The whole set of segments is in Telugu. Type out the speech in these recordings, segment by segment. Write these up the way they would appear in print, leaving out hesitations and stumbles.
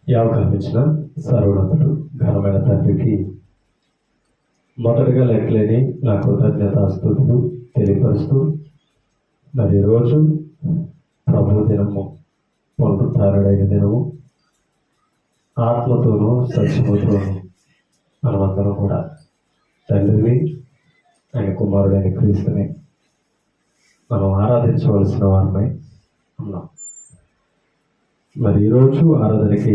ఈ అవకాశం ఇచ్చిన సర్వోన్నతుడు ఘనమైన తండ్రికి మొదటగా లెక్కలేని నా కృతజ్ఞతాస్తుతులు తెలియపరుస్తూ, మరి రోజు ప్రభు దినము, పునరుద్ధారుడైన దినము, ఆత్మతోనూ సత్యముతోనూ మనమందరం కూడా తండ్రిని, ఆయన కుమారుడైన క్రీస్తుని మనం ఆరాధించవలసిన వారమై ఉన్నాం. మరి ఈరోజు ఆరాధనకి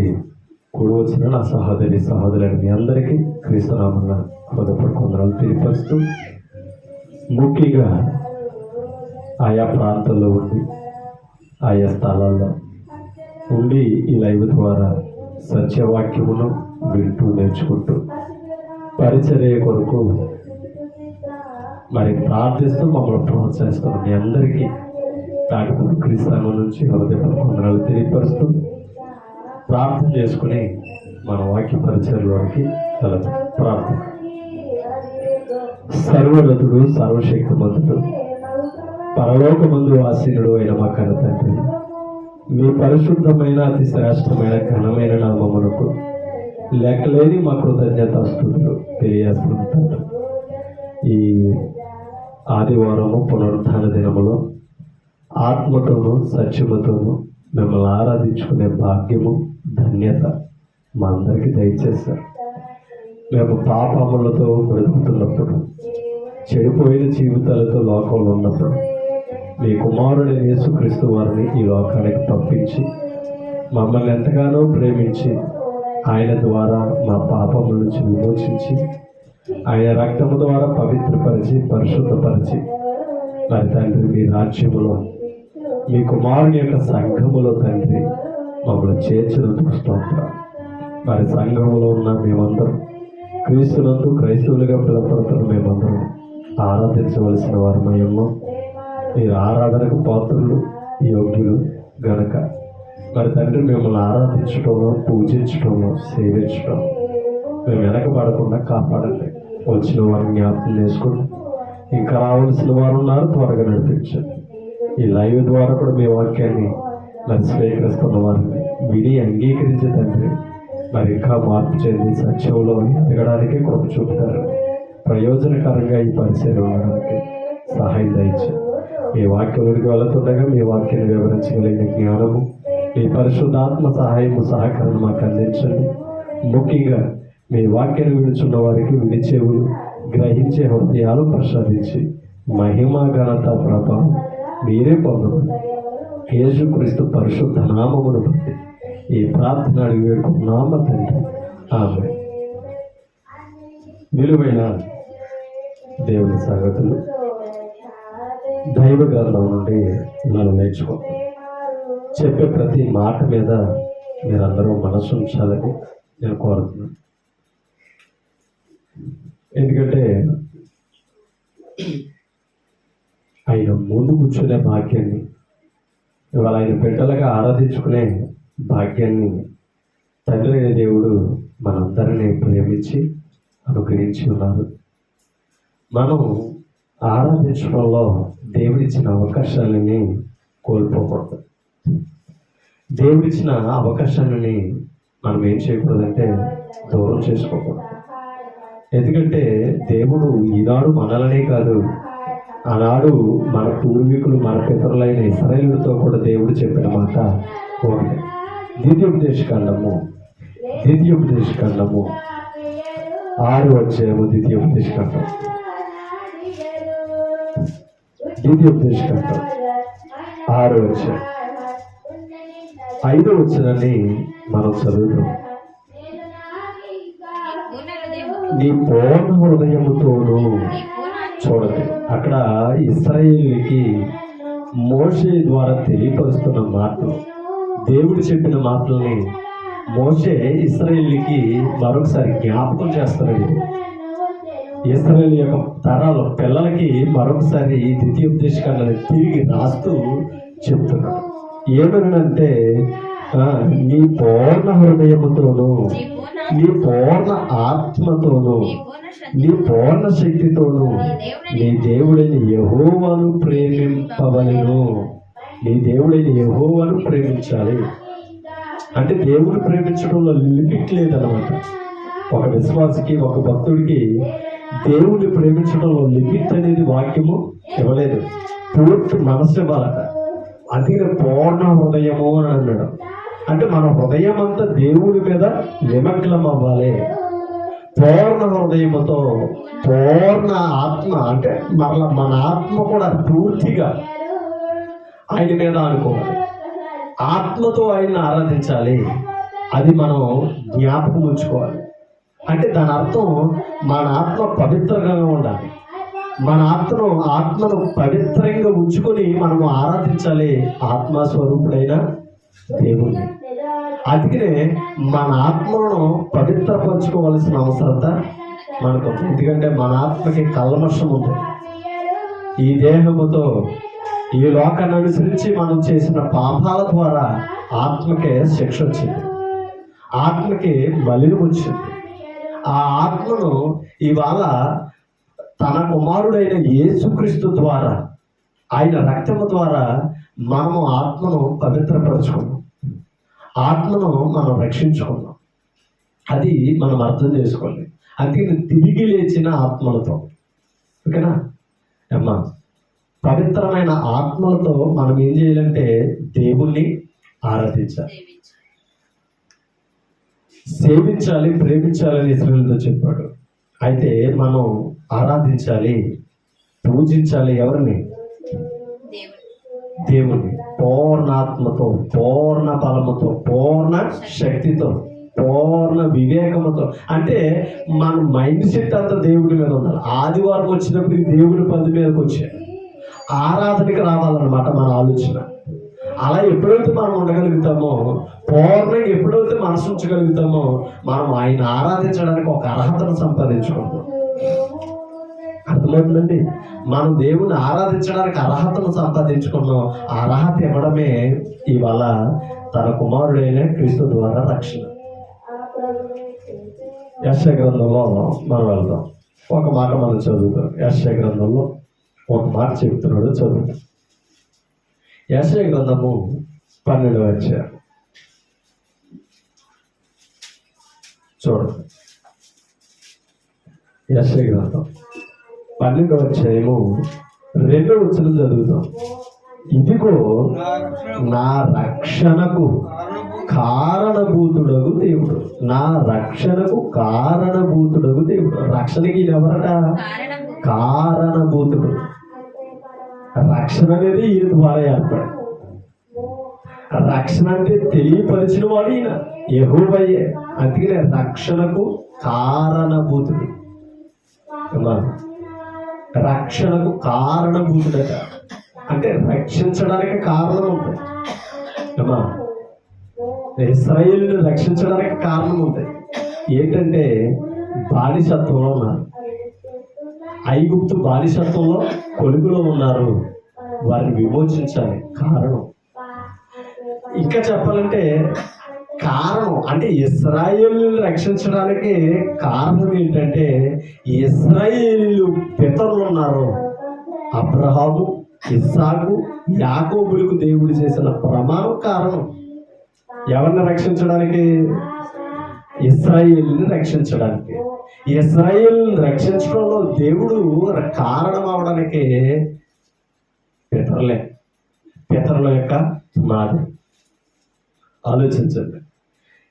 కూడి వచ్చిన నా సహోదరులైన మీ అందరికీ క్రీస్తునామమున హృదయపూర్వక వందనాలు తెలియపరుస్తూ, ముఖ్యంగా ఆయా ప్రాంతాల్లో ఉండి, ఆయా స్థలాల్లో ఉండి ఈ లైవ్ ద్వారా సత్యవాక్యమును వింటూ నేర్చుకుంటూ పరిచర్య కొరకు మరి ప్రార్థిస్తూ మమ్మల్ని ప్రోత్సహిస్తున్న మీ అందరికీ తాటిపూడి క్రీస్తునామం నుంచి హృదయపూర్వక వందనాలు తెలియపరుస్తూ ప్రార్థన చేసుకుని మన వాక్య పరిచర్యలోకి వెళదాం. ప్రార్థన. సర్వరతుడు, సర్వశక్తిమంతుడు, పరలోకమందు ఆసీనుడు అయిన మా కన్న తండ్రి, మీ పరిశుద్ధమైన అతి శ్రేష్టమైన ఘనమైన నామమునకు లెక్కలేని మా కృతజ్ఞతాస్తుతులు తెలియజేస్తుంటారు. ఈ ఆదివారము పునరుద్ధాన దినములో ఆత్మతోనూ సత్యముతోనూ మిమ్మల్ని ఆరాధించుకునే భాగ్యము, ధన్యత మా అందరికీ దయచేశారు. మేము పాపములతో బ్రతుకుతున్నప్పుడు, చెడిపోయిన జీవితాలతో లోకంలో ఉన్నప్పుడు మీ కుమారుడైన యేసుక్రీస్తు వారిని ఈ లోకానికి పంపించి మమ్మల్ని ఎంతగానో ప్రేమించి ఆయన ద్వారా మా పాపముల నుంచి విమోచించి ఆయన రక్తము ద్వారా పవిత్రపరిచి పరిశుద్ధపరిచి మరి తండ్రి మీ రాజ్యములో మీ కుమారుని యొక్క సంఘములో తండ్రి మమ్మల్ని చేర్చినందుకు స్తోత్రం. మరి సంఘములో ఉన్న మేమందరం క్రీస్తునందు క్రైస్తవులుగా పిలువబడుతున్న మేమందరం ఆరాధించవలసిన వారమయ్యము. మీరు ఆరాధనకు పాత్రులు, యోగ్యులు గనక మరి తండ్రి మిమ్మల్ని ఆరాధించడంలో, పూజించడంలో, సేవించడం మేము వెనకబడకుండా కాపాడండి. వచ్చిన వారిని జ్ఞాపకం చేసుకుని ఇంకా రావాల్సిన వారు ఉన్నారు, త్వరగా నడిపించండి. ఈ లైవ్ ద్వారా కూడా మీ వాక్యాన్ని మరి స్వీకరిస్తున్న వారిని విని అంగీకరించి తండ్రి మరి ఇంకా మార్పు చెంది సత్యంలో ఎదగడానికి కృప చూపుతారు. ప్రయోజనకరంగా ఈ పరిచయం ఉండడానికి సహాయం దయచేయండి. మీ వాక్యంలోకి వెళుతుండగా మీ వాక్యాన్ని వివరించగలిగిన జ్ఞానము, మీ పరిశుద్ధాత్మ సహాయము, సహకారం మాకు అందించండి. ముఖ్యంగా మీ వాక్యాన్ని విడుచున్న వారికి విని చెవులు, గ్రహించే హృదయాలు ప్రసాదించి మహిమ, ఘనత, ప్రభావం మీరే పొందమని యేసుక్రీస్తు పరిశుద్ధ నామమును బట్టి ఈ ప్రార్థన అడిగి వేడుకున్నామ తండ్రి, ఆమేన్. విలువైన దేవుని సంగతులు దైవ గ్రంథం నుండి మనం నేర్చుకుంటాం. చెప్పే ప్రతి మాట మీద మీరందరూ మనసు ఉంచాలని నేను కోరుతున్నాను. ఎందుకంటే ఆయన ముందు కూర్చునే భాగ్యాన్ని, ఇవాళ ఆయన బిడ్డలుగా ఆరాధించుకునే భాగ్యాన్ని తండ్రి అయిన దేవుడు మనందరినీ ప్రేమించి అనుగ్రహించి ఉన్నారు. మనం ఆరాధించడంలో దేవుడిచ్చిన అవకాశాలని కోల్పోకూడదు. దేవుడిచ్చిన అవకాశాలని మనం ఏం చేయకూడదంటే దూరం చేసుకోకూడదు. ఎందుకంటే దేవుడు ఈనాడు మనలనే కాదు, ఆనాడు మన పూర్వీకులు, మన పితరులైన ఇశ్రాయేలుతో కూడా దేవుడు చెప్పిన మాట ఒకటి. ద్వితీయోపదేశకాండము 6వ అధ్యాయము, ద్వితీయోపదేశకాండం 6వ అధ్యాయం 5వ వచనాన్ని మనం చదువుతాం. నీ పూర్ణ హృదయముతోనూ. చూడండి, అక్కడ ఇశ్రాయేలుకి మోషే ద్వారా తెలియపరుస్తున్న మాటలు, దేవుడు చెప్పిన మాటల్ని మోషే ఇశ్రాయేలుకి మరొకసారి జ్ఞాపకం చేస్తున్నాడు. ఇశ్రాయేలు యొక్క తరాలు పిల్లలకి మరొకసారి ద్వితీయోపదేశకాండాన్ని తిరిగి రాస్తూ చెప్తున్నాడు. ఏమనంటే, నీ పూర్ణ హృదయముతోనూ, నీ పూర్ణ ఆత్మతోనూ, నీ పూర్ణ శక్తితోనూ నీ దేవుడైన యెహోవాను ప్రేమింపవలెను. నీ దేవుడైన యెహోవాను ప్రేమించాలి. అంటే దేవుడు ప్రేమించడంలో లిమిట్ లేదనమాట. ఒక విశ్వాసికి, ఒక భక్తుడికి దేవుడిని ప్రేమించడంలో లిమిట్ అనేది వాక్యము ఇవ్వలేదు. పూర్తి మనసు ఇవ్వాలట. అందుకే పూర్ణ హృదయము అని అన్నాడు. అంటే మన హృదయం అంతా దేవుడి మీద నిమగ్నం అవ్వాలి. పూర్ణ హృదయముతో, పూర్ణ ఆత్మ, అంటే మరలా మన ఆత్మ కూడా పూర్తిగా ఆయన మీద అనుకోవాలి. ఆత్మతో ఆయన్ని ఆరాధించాలి. అది మనం జ్ఞాపకం ఉంచుకోవాలి. అంటే దాని అర్థం మన ఆత్మ పవిత్రంగా ఉండాలి. మన ఆత్మను పవిత్రంగా ఉంచుకొని మనము ఆరాధించాలి ఆత్మస్వరూపుడైన దేవుడిని. అందుకనే మన ఆత్మను పవిత్రపరచుకోవాల్సిన అవసరత మనకు. ఎందుకంటే మన ఆత్మకి కల్మషం ఉంది. ఈ దేహముతో, ఈ లోకాన్ని అనుసరించి మనం చేసిన పాపాల ద్వారా ఆత్మకే శిక్ష వచ్చింది, ఆత్మకి మలినం వచ్చింది. ఆ ఆత్మను ఇవాళ తన కుమారుడైన యేసుక్రీస్తు ద్వారా, ఆయన రక్తము ద్వారా మనము ఆత్మను పవిత్రపరచుకున్నాం, ఆత్మను మనం రక్షించుకున్నాం. అది మనం అర్థం చేసుకోవాలి. అందుకని తిరిగి లేచిన ఆత్మలతో, ఓకేనా అమ్మా, పవిత్రమైన ఆత్మలతో మనం ఏం చేయాలంటే దేవుణ్ణి ఆరాధించాలి, సేవించాలి, ప్రేమించాలని ఇశ్రాయేలుతో చెప్పాడు. అయితే మనం ఆరాధించాలి, పూజించాలి ఎవరిని? దేవుని పూర్ణాత్మతో, పూర్ణ బలముతో, పూర్ణ శక్తితో, పూర్ణ వివేకముతో. అంటే మన మైండ్ సెట్ అంతా దేవుడి మీద ఉండాలి. ఆదివారం వచ్చినప్పుడు దేవుడి పది మీదకి వచ్చాడు, ఆరాధనకి రావాలన్నమాట మన ఆలోచన. అలా ఎప్పుడైతే మనం ఉండగలుగుతామో, పూర్ణంగా ఎప్పుడైతే మనసు ఉంచగలుగుతామో, మనం ఆయన ఆరాధించడానికి ఒక అర్హతను సంపాదించుకుంటాం. అర్థమవుతుందండి? మనం దేవుని ఆరాధించడానికి అర్హతను సంపాదించుకున్నాం. ఆ అర్హత ఇవ్వడమే ఇవాళ తన కుమారుడైన క్రీస్తు ద్వారా రక్షణ. యెషయా గ్రంథంలో మనం వెళ్దాం. ఒక మాట మనం చదువుతాం. యెషయా గ్రంథంలో ఒక మాట చెబుతున్నాడు, చదువు. యెషయా గ్రంథము 12వ అధ్యాయం చూడండి. యెషయా గ్రంథం 12వ అధ్యాయము 2వ వచనం చదువుతాం. ఇదిగో నా రక్షణకు కారణభూతుడగు దేవుడు, నా రక్షణకు కారణభూతుడగు దేవుడు. రక్షణకి ఎవరట? కారణభూతుడు. రక్షణ అనేది ఈ ద్వారా ఏర్పడి, రక్షణ అంటే తెలియపరిచిన వాడు ఈయన యెహోవాయే. అందుకనే రక్షణకు కారణభూతుడు. రక్షణకు కారణభూతుడట. అంటే రక్షించడానికి కారణం ఉంటుంది. అమ్మా, ఇశ్రాయేలుని రక్షించడానికి కారణం ఉంది. ఏంటంటే బానిసత్వంలో ఉన్నారు, ఐగుప్తు బానిసత్వంలో కొలుగులో ఉన్నారు, వారిని విమోచించాలి. కారణం ఇంకా చెప్పాలంటే కారణం అంటే ఇశ్రాయేలుని రక్షించడానికి కారణం ఏంటంటే ఇశ్రాయేలు పితరులు ఉన్నారు, అబ్రహాము, ఇస్సాకు, యాకోబులకు దేవుడు చేసిన ప్రమాణం కారణం. ఎవరిని రక్షించడానికి? ఇశ్రాయేలుని రక్షించడానికి. ఇశ్రాయేలుని రక్షించడంలో దేవుడు కారణం అవడానికి పితరుల యొక్క మాది. ఆలోచించండి.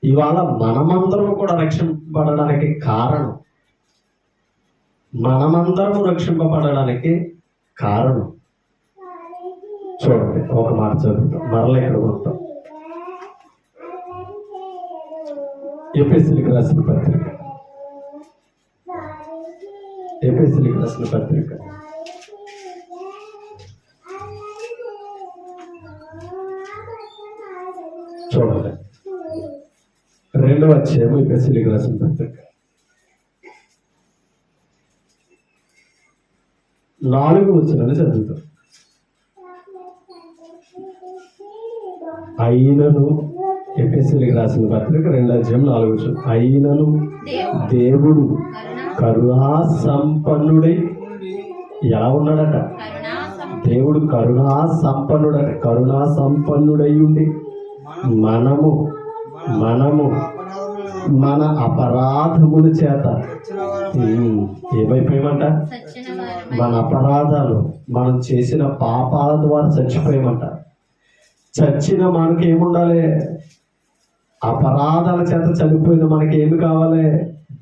ఇవాళ మనమందరం కూడా రక్షింపబడడానికి కారణం, మనమందరము రక్షింపబడడానికి కారణం. చూడండి, ఒక మాట చదువుతాం, మరలా ఇక్కడ ఉంటాం. ఎఫెసీయులకు రాసిన పత్రిక, ఎఫెసీయులకు రాసిన పత్రిక చూడండి, 2వ అధ్యాయం ఎఫెసీయులకు రాసిన పత్రిక 4వ వచనాన్ని చదువుతాం. అయినను, ఎఫెసీయులకు రాసిన పత్రిక 2వ అధ్యాయం 4వ వచనం, అయినను దేవుడు కరుణా సంపన్నుడై ఎలా ఉన్నాడట? దేవుడు కరుణా సంపన్నుడై ఉండి మనము మనము మన అపరాధముల చేత ఏమైపోయామంట? మన అపరాధాలు, మనం చేసిన పాపాల ద్వారా చచ్చిపోయామంట. చచ్చిన మనకి ఏముండాలి? అపరాధాల చేత చనిపోయిన మనకి ఏమి కావాలి?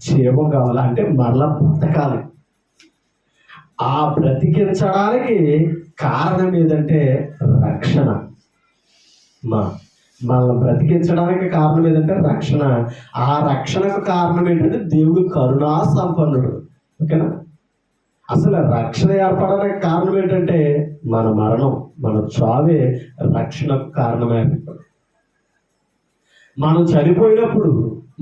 జీవం కావాలి. అంటే మరలా బ్రతకాలి. ఆ బ్రతికించడానికి కారణం ఏదంటే రక్షణ. మనల్ని బ్రతికించడానికి కారణం ఏదంటే రక్షణ. ఆ రక్షణకు కారణం ఏంటంటే దేవుడు కరుణా సంపన్నుడు. ఓకేనా? అసలు రక్షణ ఏర్పడడానికి కారణం ఏంటంటే మన మరణం, మన చావే రక్షణకు కారణమే. మనం చనిపోయినప్పుడు,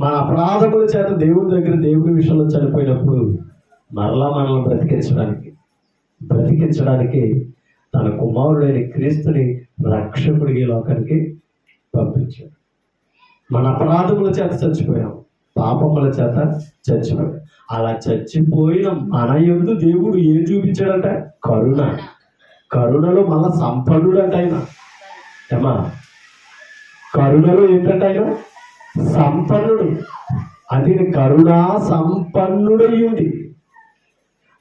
మన అపరాధముల చేత దేవుడి దగ్గర దేవుడి విషయంలో చనిపోయినప్పుడు మరలా మనల్ని బ్రతికించడానికి తన కుమారుడైన క్రీస్తుని రక్షకుడికి లోకానికి పంపించాడు. మన అపరాధముల చేత చచ్చిపోయాం, పాపముల చేత చచ్చిపోయాం. అలా చచ్చిపోయిన మన యందు దేవుడు ఏం చూపించాడంట? కరుణ. కరుణలో మళ్ళా సంపన్నుడంట ఆయన. ఏమా? కరుణలో ఏంటంటే ఆయన సంపన్నుడు. అది కరుణా సంపన్నుడయ్యుంది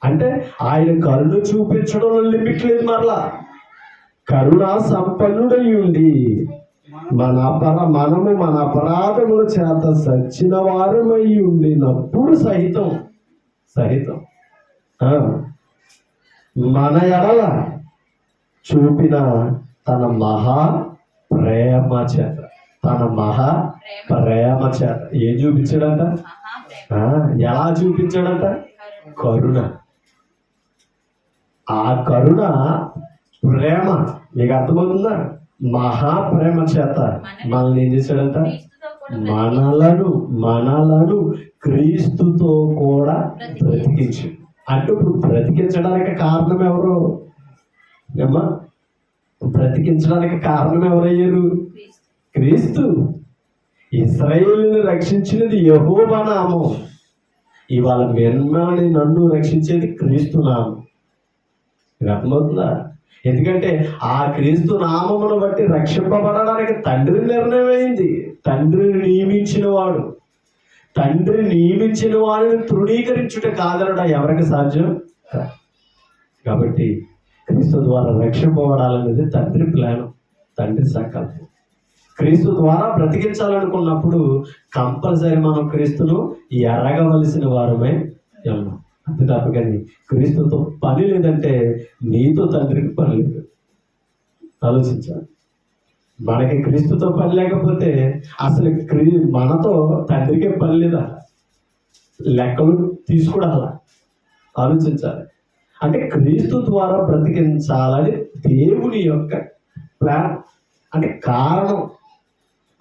అంటే ఆయన కరుణ చూపించడంలో లిమిట్ లేదు. మరలా కరుణా సంపన్నుడయ్యుండి మనము మన అపరాధముల చేత సచ్చిన వారమై ఉండినప్పుడు సహితం మన ఎడల చూపిన తన మహా ప్రేమ చేత ఏం చూపించాడంట? ఎలా చూపించాడంట? కరుణ. ఆ కరుణ ప్రేమ మీకు అర్థమవుతుందా? మహాప్రేమ చేత మనల్ని ఏం చేశాడంట? మనలను క్రీస్తుతో కూడా బ్రతికించు. అంటే ఇప్పుడు బ్రతికించడానికి కారణం ఎవరు? ఏమ్మా? బ్రతికించడానికి కారణం ఎవరయ్యారు? క్రీస్తు. ఇశ్రాయేలుని రక్షించినది యెహోవా నామం. ఇవాళ మిమ్మల్ని నన్ను రక్షించేది క్రీస్తు నామం. అర్థమవుతుందా? ఎందుకంటే ఆ క్రీస్తు నామమును బట్టి రక్షింపబడడానికి తండ్రి నిర్ణయం అయింది. తండ్రి నియమించిన వాడిని తృణీకరించుట కాదనడా ఎవరికి సాధ్యం? కాబట్టి క్రీస్తు ద్వారా రక్షింపబడాలనేది తండ్రి ప్లాన్, తండ్రి సంకల్పం. క్రీస్తు ద్వారా బ్రతికించాలనుకున్నప్పుడు కంపల్సరీ మనం క్రీస్తును ఎరగవలసిన వారమే ఉన్నాం. అంతే తప్ప కానీ క్రీస్తుతో పని లేదంటే నీతో తండ్రికి పని లేదు. ఆలోచించాలి. మనకి క్రీస్తుతో పని లేకపోతే అసలు మనతో తండ్రికే పని లేదా? లెక్కలు తీసుకురాలా. ఆలోచించాలి. అంటే క్రీస్తు ద్వారా బ్రతికించాలని దేవుని యొక్క ప్లాన్. అంటే కారణం.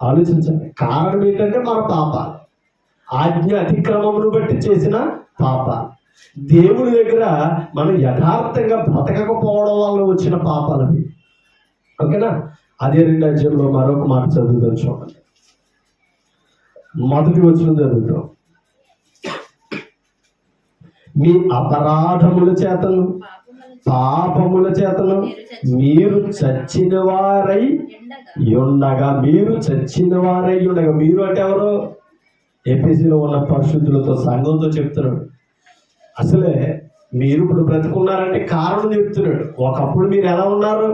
ఆలోచించండి. కారణం ఏంటంటే మన పాపాలు, ఆజ్ఞ అతిక్రమమును బట్టి చేసిన పాపాలు, దేవుని దగ్గర మనం యథార్థంగా బ్రతకకపోవడం వల్ల వచ్చిన పాపాలు అవి. ఓకేనా? అదే 2వ అధ్యాయంలో మరొక మాట చదువుతాం. చూడండి, 1వ వచనం చదువుతాం. మీ అపరాధముల చేతను పాపముల చేతను మీరు చచ్చిన వారై ఉండగా. మీరు అంటే ఎవరు? ఎఫెసీలో ఉన్న పరిశుద్ధులతో, సంఘంతో చెప్తున్నాడు. అసలే మీరు ఇప్పుడు బ్రతుకున్నారంటే కారణం చెప్తున్నాడు. ఒకప్పుడు మీరు ఎలా ఉన్నారు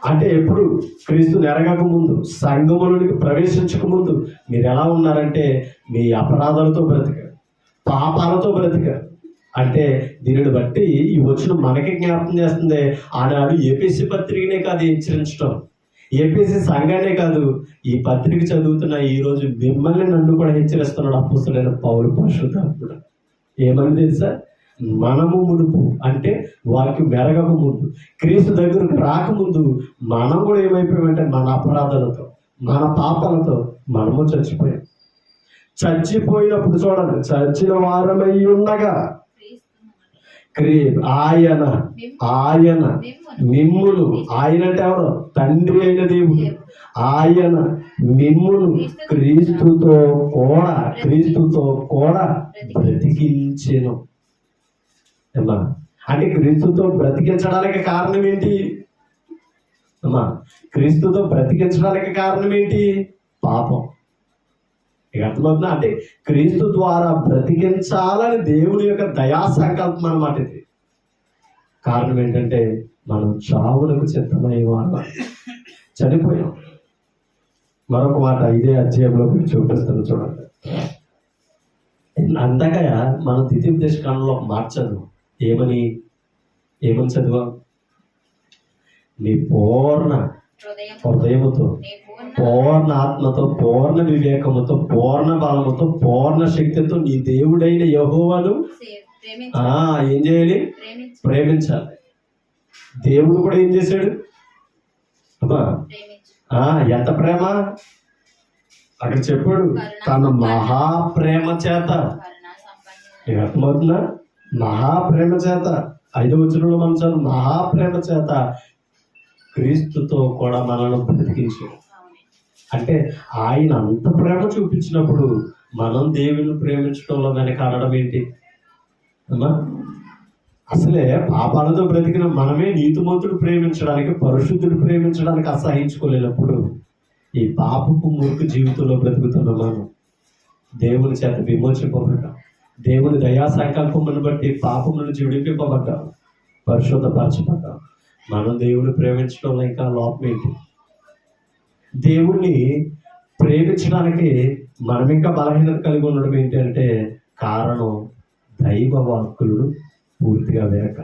అంటే, ఎప్పుడు క్రీస్తుని ఎరగక ముందు, సంఘములోనికి ప్రవేశించక ముందు మీరు ఎలా ఉన్నారంటే మీ అపరాధాలతో బ్రతికారు, పాపాలతో బ్రతికారు. అంటే దీనిని బట్టి ఈ వచ్చిన మనకి జ్ఞాపకం చేస్తుంది. ఆనాడు ఏపీసీ పత్రికనే కాదు హెచ్చరించడం, ఏపీసీ సంఘానే కాదు, ఈ పత్రిక చదువుతున్న ఈరోజు మిమ్మల్ని నన్ను కూడా హెచ్చరిస్తున్నాడు అపోస్తలుడైన పౌలు పరిశుద్ధాత్ముడు. ఏమని తెలుసా? మనము మునుపు అంటే వాక్యం మెరగక ముందు, క్రీస్తు దగ్గరకు రాకముందు మనం కూడా ఏమైపోయామంటే మన అపరాధాలతో, మన పాపాలతో మనము చచ్చిపోయినప్పుడు చూడండి, చచ్చిన వారమై ఉండగా ఆయన మిమ్మును, ఆయన అంటే ఎవరు? తండ్రి అయిన దేవుడు. ఆయన మిమ్మును క్రీస్తుతో కూడా బ్రతికించెను. అమ్మా, అంటే క్రీస్తుతో బ్రతికించడానికి కారణం ఏంటి? అమ్మా, క్రీస్తుతో బ్రతికించడానికి కారణం ఏంటి? పాపం. ఇక అర్థమవుతుందా? అంటే క్రీస్తు ద్వారా బ్రతికించాలని దేవుని యొక్క దయా సంకల్పం అన్నమాట ఇది. కారణం ఏంటంటే మనం చావులకు సిద్ధమయ్యేవాళ్ళం, చనిపోయాం. మరొక మాట ఇదే అధ్యాయంలో మీకు చూపిస్తాను చూడండి. అంతగా మనం ద్వితీయోపదేశ కాలంలో ఒక మాట చదువు. ఏమని చదువు? నీ పూర్ణ హృదయముతో, పూర్ణ ఆత్మతో, పూర్ణ వివేకముతో, పూర్ణ బలముతో, పూర్ణ శక్తితో నీ దేవుడైన యెహోవాను ఏం చేయాలి? ప్రేమించాలి. దేవుడు కూడా ఏం చేశాడు? ఎంత ప్రేమ అక్కడ చెప్పాడు, తన మహాప్రేమ చేత. నీకు అర్థమవుతుందా? మహాప్రేమ చేత. 5వ వచనంలో మనం చదువు, మహాప్రేమ చేత క్రీస్తుతో కూడా మనల్ని బ్రతికించాడు. అంటే ఆయన అంత ప్రేమ చూపించినప్పుడు మనం దేవుని ప్రేమించడంలో వెనక అనడం ఏంటి అమ్మా? అసలే పాపాలతో బ్రతికిన మనమే నీతిమంతుడు ప్రేమించడానికి, పరిశుద్ధుడు ప్రేమించడానికి అసహించుకోలేనప్పుడు ఈ పాపపు మురికి జీవితంలో బ్రతుకుతున్న మనం దేవుని చేత విమోచింపబడ్డాం. దేవుని దయా సంకల్పమును బట్టి పాపం నుంచి విడిపింపబడ్డాం, పరిశుద్ధపరచబడ్డాం. మనం దేవుని ప్రేమించడంలో ఇంకా లోపం ఏంటి? దేవుణ్ణి ప్రేమించడానికి మనం ఇంకా బలహీనత కలిగి ఉండడం ఏంటి అంటే కారణం దైవ వాక్కులను పూర్తిగా వేరక,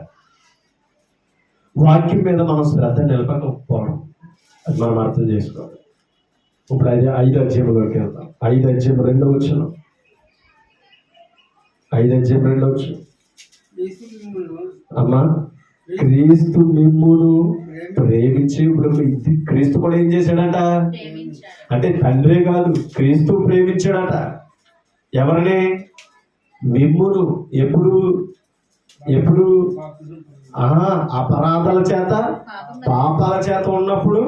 వాక్యం మీద మనం శ్రద్ధ నిలపకపోవడం. అది మనం అర్థం చేసుకోవాలి. ఇప్పుడు 5వ అధ్యాయంలోకి వెళ్తాం. 5వ అధ్యాయం 2వ వచనం. 5వ అధ్యాయం 2వ వచనం. అమ్మా, క్రీస్తు మిమ్మును ప్రేమించి, ఇప్పుడు క్రీస్తు కూడా ఏం చేశాడట అంటే తండ్రే కాదు, క్రీస్తు ప్రేమించాడట. ఎవరిని? మిమ్మును. ఎప్పుడు అపరాధాల చేత, పాపాల చేత ఉన్నప్పుడు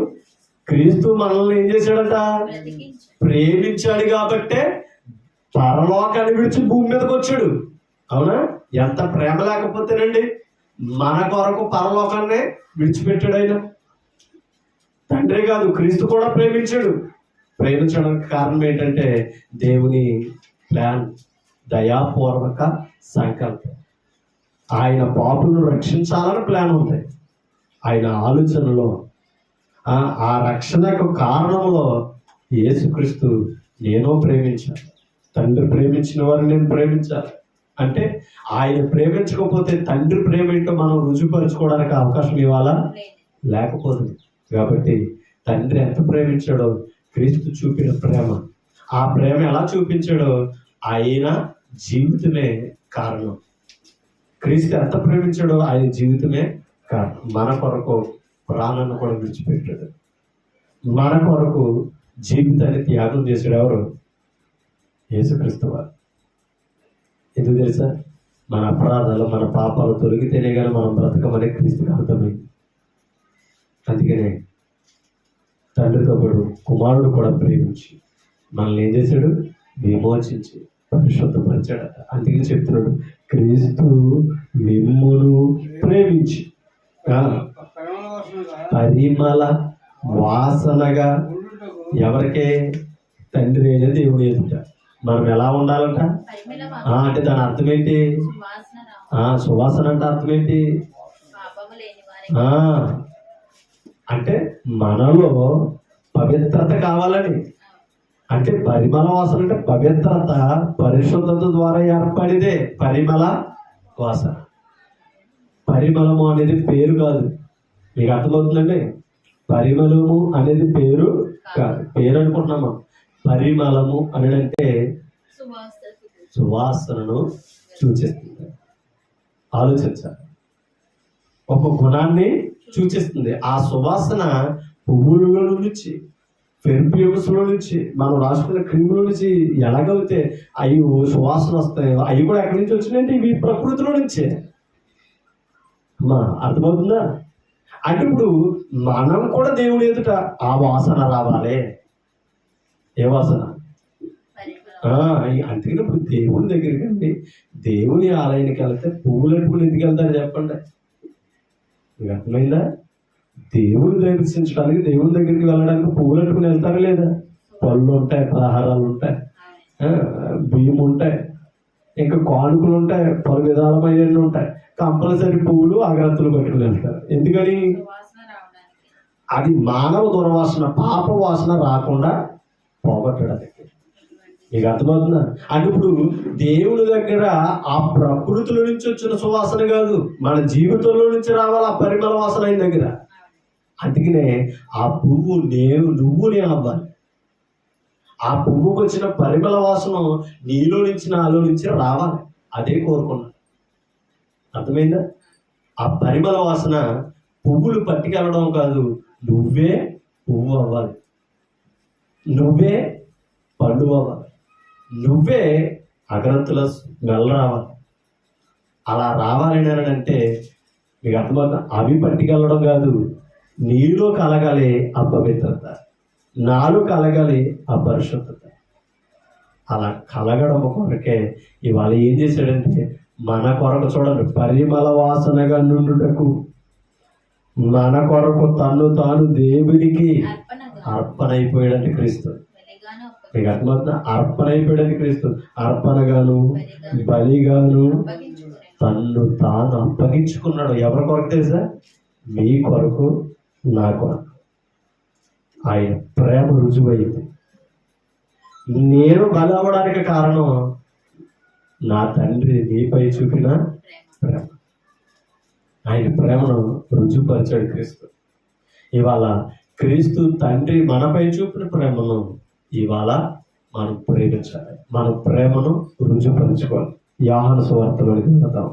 క్రీస్తు మనల్ని ఏం చేశాడట? ప్రేమించాడు. కాబట్టే పరలోకాన్ని విడిచి భూమి మీదకి వచ్చాడు. అవునా? ఎంత ప్రేమ లేకపోతేనండి మన కొరకు పరలోకాన్ని విడిచిపెట్టాడు ఆయన. తండ్రి కాదు, క్రీస్తు కూడా ప్రేమించాడు. ప్రేమించడానికి కారణం ఏంటంటే దేవుని ప్లాన్, దయాపూర్వక సంకల్పం. ఆయన పాపులను రక్షించాలని ప్లాన్ ఉంది ఆయన ఆలోచనలో. ఆ రక్షణ యొక్క కారణంలో యేసుక్రీస్తు నేను ప్రేమించాను, తండ్రి ప్రేమించిన వారిని నేను ప్రేమించాలి అంటే, ఆయన ప్రేమించకపోతే తండ్రి ప్రేమ ఏంటో మనం రుజుపరుచుకోవడానికి అవకాశం ఇవ్వాలా? లేకపోతుంది. కాబట్టి తండ్రి ఎంత ప్రేమించాడో క్రీస్తు చూపిన ప్రేమ, ఆ ప్రేమ ఎలా చూపించాడో ఆయన జీవితమే కారణం. క్రీస్తు ఎంత ప్రేమించాడో ఆయన జీవితమే కారణం. మన కొరకు ప్రాణాన్ని కూడా విడిచిపెట్టాడు, మన కొరకు జీవితాన్ని త్యాగం చేశాడు. ఎవరు? యేసుక్రీస్తు వారు. ఎందుకు తెలుసా? మన అపరాధాలు, మన పాపాలు తొలగితేనే కానీ మనం బ్రతకమనే క్రీస్తుకి అర్థమైంది. అందుకనే తండ్రితో పాటు కుమారుడు కూడా ప్రేమించి మనల్ని ఏం చేశాడు? విమోచించి పరిశుద్ధపరిచాడట. అందుకని చెప్తున్నాడు, క్రీస్తు మిమ్మును ప్రేమించి పరిమళ వాసనగా. ఎవరికే? తండ్రి అయిన దేవుని ఎదుట మనం ఎలా ఉండాలంట అంటే దాని అర్థం ఏంటి? సువాసన అంటే అర్థం ఏంటి? అంటే మనలో పవిత్రత కావాలని. అంటే పరిమళ వాసన అంటే పవిత్రత, పరిశుద్ధత ద్వారా ఏర్పడిదే పరిమళ వాసన. పరిమళము అనేది పేరు కాదు. మీకు అర్థమవుతుందండి? పరిమళము అనేది పేరు కాదు, పేరు అనుకుంటున్నామా? పరిమళము అనేది సువాసనను సూచిస్తుంది. ఆలోచించాలి. ఒక గుణాన్ని సూచిస్తుంది. ఆ సువాసన పువ్వులలో నుంచి, పెర్ఫ్యూమ్స్ లో నుంచి, మనం రాసుకున్న క్రీముల నుంచి ఎలాగైతే అవి సువాసన వస్తాయో అవి కూడా ఎక్కడి నుంచి వచ్చినాయంటే ఇవి ప్రకృతిలో నుంచే. అమ్మా, అర్థమవుతుందా? అంటే ఇప్పుడు మనం కూడా దేవుని ఎదుట ఆ వాసన రావాలి. ఏ వాసన? అందుకని ఇప్పుడు దేవుని దగ్గరికి అండి, దేవుని ఆలయానికి వెళ్తే పువ్వులు అట్టుకుని ఎందుకు వెళ్తారు చెప్పండి? మీకు అర్థమైందా? దేవుని దర్శించడానికి, దేవుని దగ్గరికి వెళ్ళడానికి పువ్వులు అట్టుకుని వెళ్తారా లేదా? పళ్ళు ఉంటాయి, పలహారాలు ఉంటాయి, బియ్యం ఉంటాయి, ఇంకా కానుకలు ఉంటాయి, పలు విధాలమైనవి ఉంటాయి. కంపల్సరీ పువ్వులు అగరత్తులు పట్టుకుని వెళ్తారు. ఎందుకని? అది మానవ దుర్వాసన, పాప వాసన రాకుండా పోగొట్టడానికి. మీకు అర్థమవుతుందా? అంటే ఇప్పుడు దేవుడి దగ్గర ఆ ప్రకృతిలో నుంచి వచ్చిన సువాసన కాదు, మన జీవితంలో నుంచి రావాలి ఆ పరిమళ వాసన ఆయన దగ్గర. అందుకనే ఆ పువ్వు నువ్వు నేను అవ్వాలి. ఆ పువ్వుకు వచ్చిన పరిమళ వాసన నీలో నుంచి నాలో నుంచి రావాలి. అదే కోరుకున్నాను. అర్థమైందా? ఆ పరిమళ వాసన పువ్వులు పట్టుకెళ్ళడం కాదు, నువ్వే పువ్వు అవ్వాలి, నువ్వే పండు అవ్వాలి, నువ్వే అగరత్తుల స్మెల్ రావాలి. అలా రావాలి అంటే మీకు అర్థమవుతుంది. అవి పట్టుకెళ్ళడం కాదు, నీలో కలగాలి అపవిత్రత, నాలో కలగాలి అపరిశుద్ధత. అలా కలగడం కొరకే ఇవాళ ఏం చేశాడంటే మన కొరకు చూడండి, పరిమళ వాసనగా నుండుటకు మన కొరకు తను తాను దేవుడికి అర్పణ అయిపోయాడంటే క్రీస్తు. మీకు అర్థమవుతుందా? అర్పణ అయిపోయాడంటే క్రీస్తు. అర్పణగాను బలిగాను తన్ను తాను అప్పగించుకున్నాడు. ఎవరి కొరకు తెలుసా? మీ కొరకు, నా కొరకు. ఆయన ప్రేమ రుజువైంది. నేను బలి అవ్వడానికి కారణం నా తండ్రి నీపై చూపిన ప్రేమ. ఆయన ప్రేమను రుజుపరిచాడు క్రీస్తు. ఇవాళ క్రీస్తు తండ్రి మనపై చూపిన ప్రేమను ఇవాళ మనం ప్రేమించాలి, మన ప్రేమను రుజుపరుచుకోవాలి. యోహాను సువార్తలోనికి వెళతాం.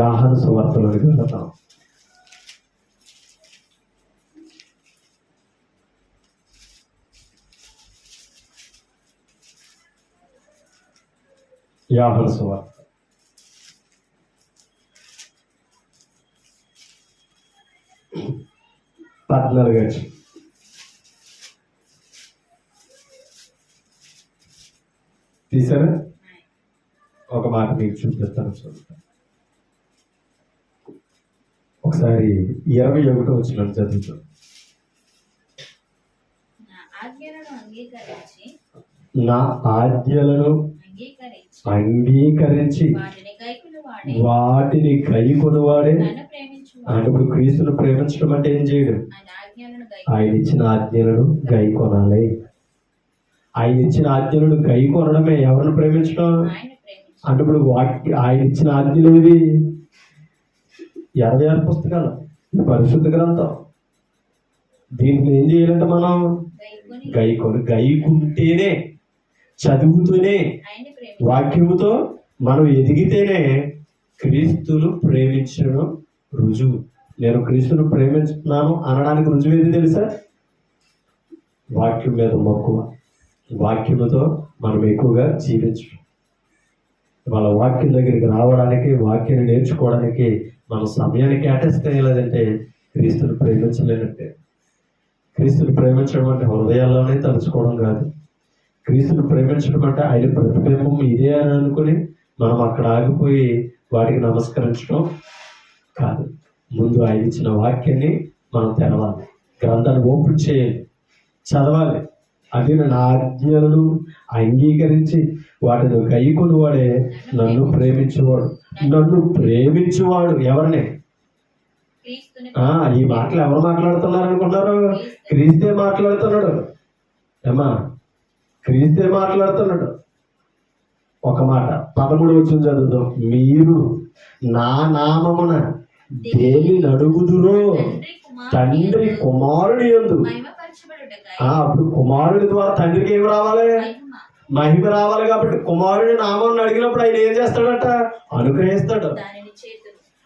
యోహాను సువార్తలోనికి వెళతాం. యోహాను సువార్త 14 తీసారా? ఒక మాట మీకు చూపిస్తాను చూడండి. ఒకసారి 21 వచ్చిన చదువుతాం. నా ఆజ్ఞలను అంగీకరించి వాటిని గైకొనువాడే. అంటే ఇప్పుడు క్రీస్తును ప్రేమించడం అంటే ఏం చేయడం? ఆయన ఇచ్చిన ఆజ్ఞలను గైకొనాలి. ఆయన ఇచ్చిన ఆజ్ఞలను గైకొనడమే ఎవరిని ప్రేమించడం అంటే. ఇప్పుడు ఆయన ఇచ్చిన ఆజ్ఞలు ఏవి? 26 పుస్తకాలు, పరిశుద్ధ గ్రంథం. దీన్ని ఏం చేయాలంటే మనం గైకుంటేనే, చదువుతూనే, వాక్యముతో మనం ఎదిగితేనే క్రీస్తును ప్రేమించడం రుజువు. నేను క్రీస్తును ప్రేమించుతున్నాను అనడానికి రుజువు ఏది తెలుసా? వాక్యం మీద మక్కువ, వాక్యముతో మనం ఎక్కువగా జీవించడం. వాళ్ళ వాక్యం దగ్గరికి రావడానికి, వాక్యాన్ని నేర్చుకోవడానికి మనం సమయాన్ని కేటాయిస్తే లేదంటే క్రీస్తుని ప్రేమించలేనంటే. క్రీస్తుని ప్రేమించడం అంటే హృదయాల్లోనే తలుచుకోవడం కాదు. క్రీస్తుని ప్రేమించడం అంటే ఆయన ప్రతిబింబం ఇదే అని అనుకుని మనం అక్కడ ఆగిపోయి వాటికి నమస్కరించడం కాదు. ముందు ఆయన ఇచ్చిన వాక్యాన్ని మనం తెరవాలి, గ్రంథాన్ని ఓపెన్ చేయాలి, చదవాలి. అది నా ఆజ్ఞలను అంగీకరించి వాటిని గైకొని వాడే నన్ను ప్రేమించేవాడు. నన్ను ప్రేమించేవాడు ఎవరిని? ఈ మాటలు ఎవరు మాట్లాడుతున్నారు అనుకున్నారు? క్రీస్తే మాట్లాడుతున్నాడు. ఏమా, క్రీస్తే మాట్లాడుతున్నాడు. ఒక మాట 13 వచ్చిన చదువుతాం. మీరు నా నామమున దేనిని అడుగుదురో తండ్రి కుమారుని యందు. అప్పుడు కుమారుడి ద్వారా తండ్రికి ఏమి రావాలి? మహిమ రావాలి. కాబట్టి కుమారుడి నామాన్ని అడిగినప్పుడు ఆయన ఏం చేస్తాడట? అనుగ్రహిస్తాడు.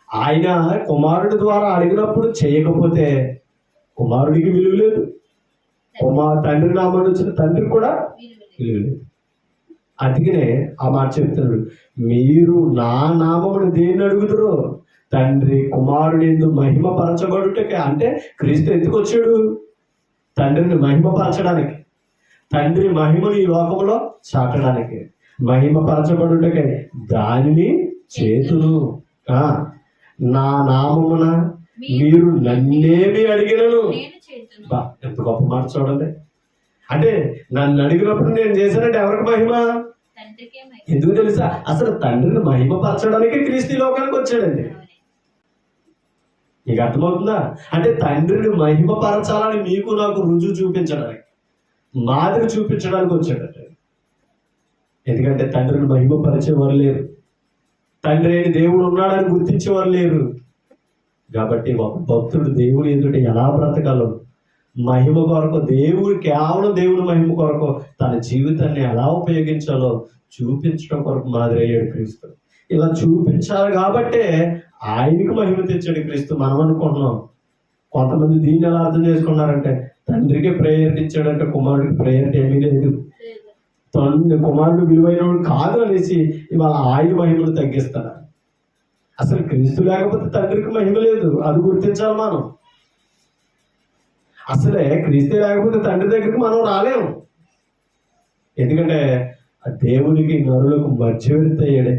ఆయన కుమారుడి ద్వారా అడిగినప్పుడు చేయకపోతే కుమారుడికి విలువ లేదు, తండ్రి నామాన్ని వచ్చిన తండ్రికి కూడా విలువ లేదు. అందుకనే ఆ మాట చెప్తున్నాడు, మీరు నా నామమును దేన్ని అడుగుతారో తండ్రి కుమారుని యందు మహిమ పరచబడుటకే. అంటే క్రీస్తు ఎందుకు వచ్చాడు? తండ్రిని మహిమపరచడానికి, తండ్రి మహిమను ఈ లోకంలో చాటడానికి, మహిమపరచబడుటకే దానిని చేతును. నా నామమున మీరు నన్నేమి అడిగినను. ఎంత గొప్ప మాట చూడండి. అంటే నన్ను అడిగినప్పుడు నేను చేశానంటే ఎవరికి మహిమ? ఎందుకు తెలుసా? అసలు తండ్రిని మహిమపరచడానికి క్రీస్తు ఈ లోకానికి వచ్చాడండి. మీకు అర్థమవుతుందా? అంటే తండ్రిని మహిమపరచాలని మీకు నాకు రుజువు చూపించడానికి, మాదిరి చూపించడానికి వచ్చాడండి. ఎందుకంటే తండ్రిని మహిమపరిచేవారు లేరు, తండ్రి అయిన దేవుడు ఉన్నాడని గుర్తించేవారు లేరు. కాబట్టి ఒక భక్తుడు దేవుని ఎదుట ఎలా బ్రతకాలో, మహిమ కొరకు కేవలం దేవుని మహిమ కొరకు తన జీవితాన్ని ఎలా ఉపయోగించాలో చూపించడం కొరకు మాదిరి అయ్యాడు క్రీస్తు. ఇలా చూపించాలి కాబట్టే ఆయనకు మహిమ తెచ్చాడు క్రీస్తు. మనం అనుకుంటున్నాం, కొంతమంది దీన్ని ఎలా అర్థం చేసుకున్నారంటే తండ్రికి ప్రేయర్ ఇచ్చాడంటే కుమారుడికి ప్రేయర్ ఏమీ లేదు, కుమారుడు విలువైనవాడు కాదు అనేసి ఇవాళ ఆయన మహిమను తగ్గిస్తారు. అసలు క్రీస్తు లేకపోతే తండ్రికి మహిమ లేదు, అది గుర్తించాలి మనం. అసలే క్రీస్తు లేకపోతే తండ్రి దగ్గరికి మనం రాలేము. ఎందుకంటే ఆ దేవునికి నరులకు మధ్యవర్తి అయ్యాడు.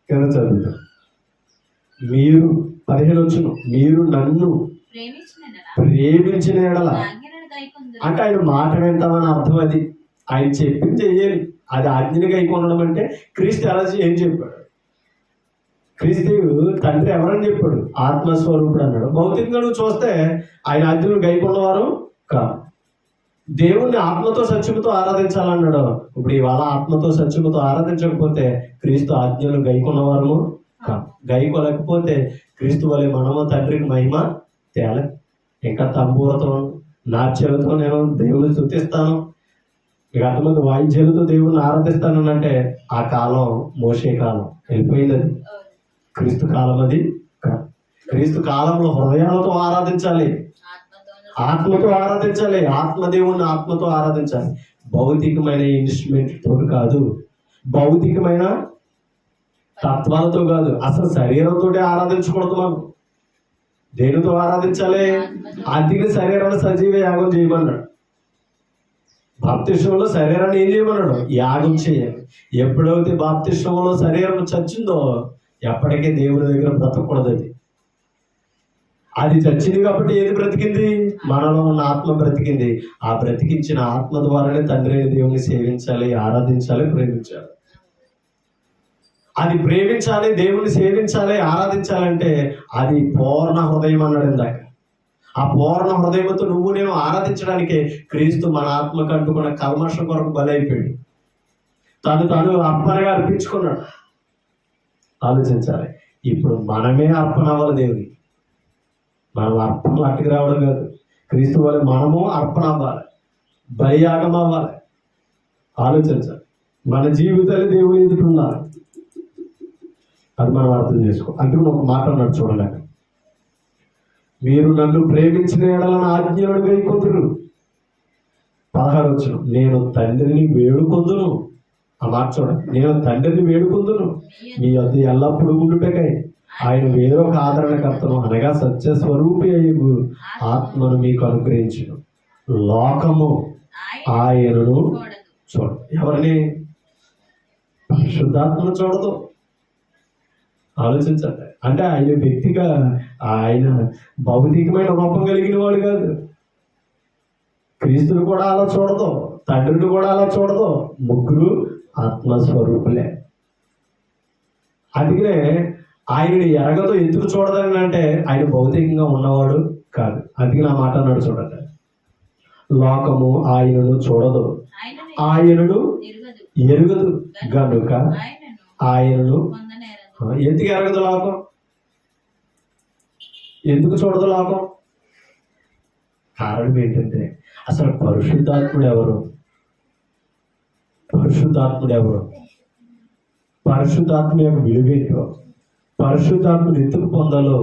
కదా చదువుతాం, మీరు 15 వచ్చును, మీరు నన్ను ప్రేమించిన ఎడల అంటే ఆయన మాట వింటామని అర్థం. అది ఆయన చెప్పింది చెయ్యాలి, అది ఆజ్ఞని గైకొనడం అంటే క్రీస్తు ఎలా ఏం చెప్పాడు? క్రీస్తు తండ్రి ఎవరని చెప్పాడు? ఆత్మస్వరూపుడు అన్నాడు. భౌతికంగా నువ్వు చూస్తే ఆయన ఆజ్ఞలు గైకొన్నవారు కాదు. దేవుణ్ణి ఆత్మతో సత్యముతో ఆరాధించాలన్నాడు. ఇప్పుడు ఇవాళ ఆత్మతో సత్యముతో ఆరాధించకపోతే క్రీస్తు ఆజ్ఞలు గైకొన్నవారు కాదు. గైకొనకపోతే క్రీస్తు వలె మనము తండ్రికి మహిమ తేల. ఇంకా తంబూరతో నాట్యాలతో నేను దేవుని స్తుతిస్తాను, ఇక అంతమంది వాయిద్యాలతో దేవుని ఆరాధిస్తాను అంటే ఆ కాలం మోషే కాలం వెళ్ళిపోయింది. అది క్రీస్తు కాలం అది కాదు. క్రీస్తు కాలంలో హృదయాలతో ఆరాధించాలి, ఆత్మతో ఆరాధించాలి, ఆత్మదేవుని ఆత్మతో ఆరాధించాలి. భౌతికమైన ఇన్స్ట్రుమెంట్ తోటి కాదు, భౌతికమైన తత్వాలతో కాదు, అసలు శరీరంతో ఆరాధించకూడదు. మనం దేనితో ఆరాధించాలి? అందుకని శరీరాన్ని సజీవ యాగం చేయమన్నాడు. బాప్తిస్మంలో శరీరాన్ని ఏం చేయమన్నాడు? యాగం చేయాలి. ఎప్పుడైతే బాప్తిస్మంలో శరీరం చచ్చిందో ఎప్పటికీ దేవుని దగ్గర బ్రతకూడదు. అది చచ్చింది కాబట్టి ఏది బ్రతికింది? మనలో ఉన్న ఆత్మ బ్రతికింది. ఆ బ్రతికించిన ఆత్మ ద్వారానే తండ్రి అయిన దేవుని సేవించాలి, ఆరాధించాలి, ప్రేమించాలి. అది ప్రేమించాలి, దేవుని సేవించాలి, ఆరాధించాలంటే అది పూర్ణ హృదయం అన్నాడు ఇందాక. ఆ పూర్ణ హృదయంతో నువ్వు నేను ఆరాధించడానికి క్రీస్తు మన ఆత్మకు అంటుకున్న కల్మషం కొరకు బలైపోయాడు, తాను అర్పణగా అర్పించుకున్నాడు. ఆలోచించాలి. ఇప్పుడు మనమే అర్పణ అవ్వాలి దేవునికి. మనం అర్పణలు అట్టుకు రావడం కాదు, క్రీస్తు వల్ల మనము అర్పణ అవ్వాలి, బలియాగం అవ్వాలి. ఆలోచించాలి. మన జీవితాలు దేవుని ఎదుటిన్నారు, అది మనం అర్థం చేసుకో. అందుకు ఒక మాట అన్నాడు చూడలేక, మీరు నన్ను ప్రేమించిన ఎడలని ఆజ్ఞలను గైకొందురు. 16 వచ్చును, నేను తండ్రిని వేడుకొందును. ఆ మాట చూడండి, నేను తండ్రిని వేడుకొందును మీ వద్ద ఎల్లప్పుడూ ఉండుటకై ఆయన వేరొక ఆదరణకర్తను అనగా సత్య స్వరూపి అయ్యు ఆత్మను మీకు అనుగ్రహించును. లోకము ఆయనను చూడదు. ఎవరిని? పరిశుద్ధాత్మను చూడదు. ఆలోచించండి. అంటే ఆయన వ్యక్తిగా ఆయన భౌతికమైన రూపం కలిగిన వాడు కాదు. క్రీస్తుని కూడా అలా చూడదు, తండ్రిని కూడా అలా చూడదు. ముగ్గురు ఆత్మస్వరూపులే. అందుకనే ఆయనని ఎరగతో ఎందుకు చూడదని అంటే ఆయన భౌతికంగా ఉన్నవాడు కాదు. అందుకని ఆ మాట అన్నాడు చూడండి, లోకము ఆయనను చూడదు, ఆయనను ఎరుగదు గనుక ఆయనను. ఎందుకు ఎరగదు లోకం? ఎందుకు చూడదు లోకం? కారణం ఏంటంటే అసలు పరిశుద్ధాత్ముడు ఎవరు? పరిశుద్ధాత్ముడు ఎవరు? పరిశుద్ధాత్మ యొక్క విలువేంటో, పరిశుద్ధాత్మను ఎందుకు పొందాలో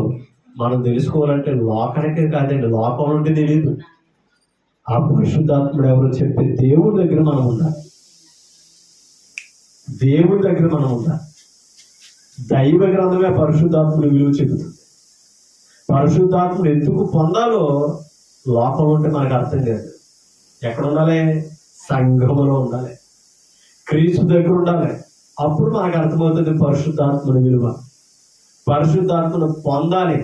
మనం తెలుసుకోవాలంటే లోకానికే కాదండి, లోకం నుండి తెలియదు. ఆ పరిశుద్ధాత్ముడు ఎవరు చెప్పే దేవుడి దగ్గర మనం ఉండాలి, దేవుడి దగ్గర మనం ఉండాలి. దైవ గ్రంథమే పరిశుద్ధాత్ముడు విలువ చెబుతుంది. పరిశుద్ధాత్ముడు ఎందుకు పొందాలో లోకం ఉంటే మనకు అర్థం లేదు. ఎక్కడ ఉండాలి? సంఘములో ఉండాలి, క్రీస్తు దగ్గర ఉండాలి. అప్పుడు మనకు అర్థమవుతుంది పరిశుద్ధాత్మని విలువ. పరిశుద్ధాత్మను పొందాలి.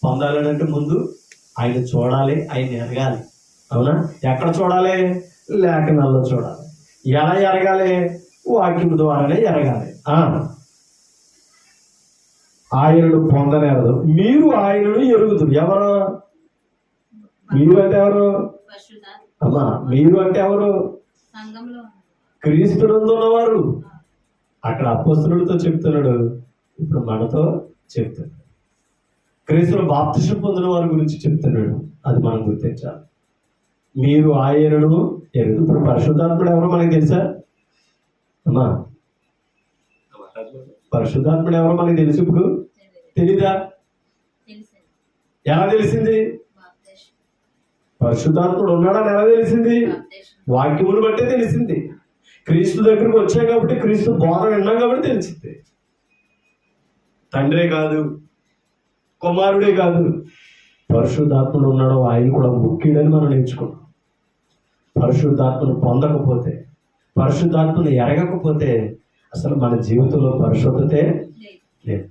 పొందాలని అంటే ముందు ఆయన చూడాలి, ఆయన ఎరగాలి. అవునా? ఎక్కడ చూడాలి? లేఖనాల్లో చూడాలి. ఎలా ఎరగాలి? వాక్యం ద్వారానే ఎరగాలి. ఆయనను పొందనేరదు, మీరు ఆయనను ఎరుగుతురు. ఎవరు మీరు అంటే ఎవరు? అమ్మా, మీరు అంటే ఎవరు? క్రీస్తునందు ఉన్నవారు. అక్కడ అపోస్తలులతో చెప్తున్నాడు, ఇప్పుడు మనతో చెప్తున్నాడు. క్రీస్తులో బాప్తిసం పొందిన వారి గురించి చెప్తున్నాడు. అది మనం గుర్తించాలి. మీరు ఆయనను ఎరుగు. ఇప్పుడు పరిశుద్ధాత్ముడు ఎవరో మనకి తెలుసా అమ్మా? పరిశుద్ధాత్ముడు ఎవరో మనకి తెలుసు. ఇప్పుడు తెలీదా? ఎలా తెలిసింది? పరిశుద్ధాత్ముడు ఉన్నాడని ఎలా తెలిసింది? వాక్యమును బట్టే తెలిసింది. క్రీస్తు దగ్గరకు వచ్చాం కాబట్టి, క్రీస్తు బోధన విన్నాం కాబట్టి తెలిసింది. తండ్రే కాదు, కుమారుడే కాదు, పరిశుద్ధాత్ముడు ఉన్నాడు, ఆయన కూడా ముఖ్యుడని మనం నేర్చుకున్నాం. పరిశుద్ధాత్మను పొందకపోతే, పరిశుద్ధాత్మను ఎరగకపోతే అసలు మన జీవితంలో పరిశుద్ధతే లేదు.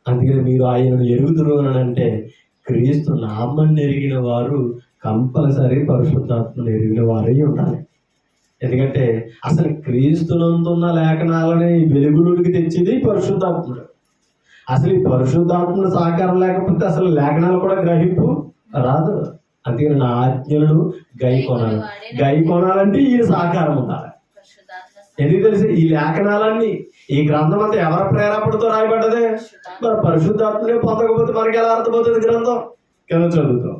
అందుకని మీరు ఆయనను ఎరుగుదురు అని అంటే, క్రీస్తు నామాన్ని ఎరిగిన వారు కంపల్సరీ పరిశుద్ధాత్మను ఎరిగిన వారై ఉండాలి. ఎందుకంటే అసలు క్రీస్తునందున్న లేఖనాలని వెలుగులోకి తెచ్చేది పరిశుద్ధాత్ముడు. అసలు ఈ పరిశుద్ధాత్మను సహకారం లేకపోతే అసలు లేఖనాలు కూడా గ్రహింపు రాదు. అందుకని నా ఆజ్ఞలను గై కొనాలంటే ఈ సహకారం ఉండాలి. ఎందుకు తెలిసి? ఈ లేఖనాలన్నీ, ఈ గ్రంథం అంతా ఎవరి ప్రేరేపణతో రాయబడ్డదే? మరి పరిశుద్ధాత్మనే పొందకపోతే మనకి ఎలా అర్థమవుతుంది గ్రంథం? కింద చదువుతాం.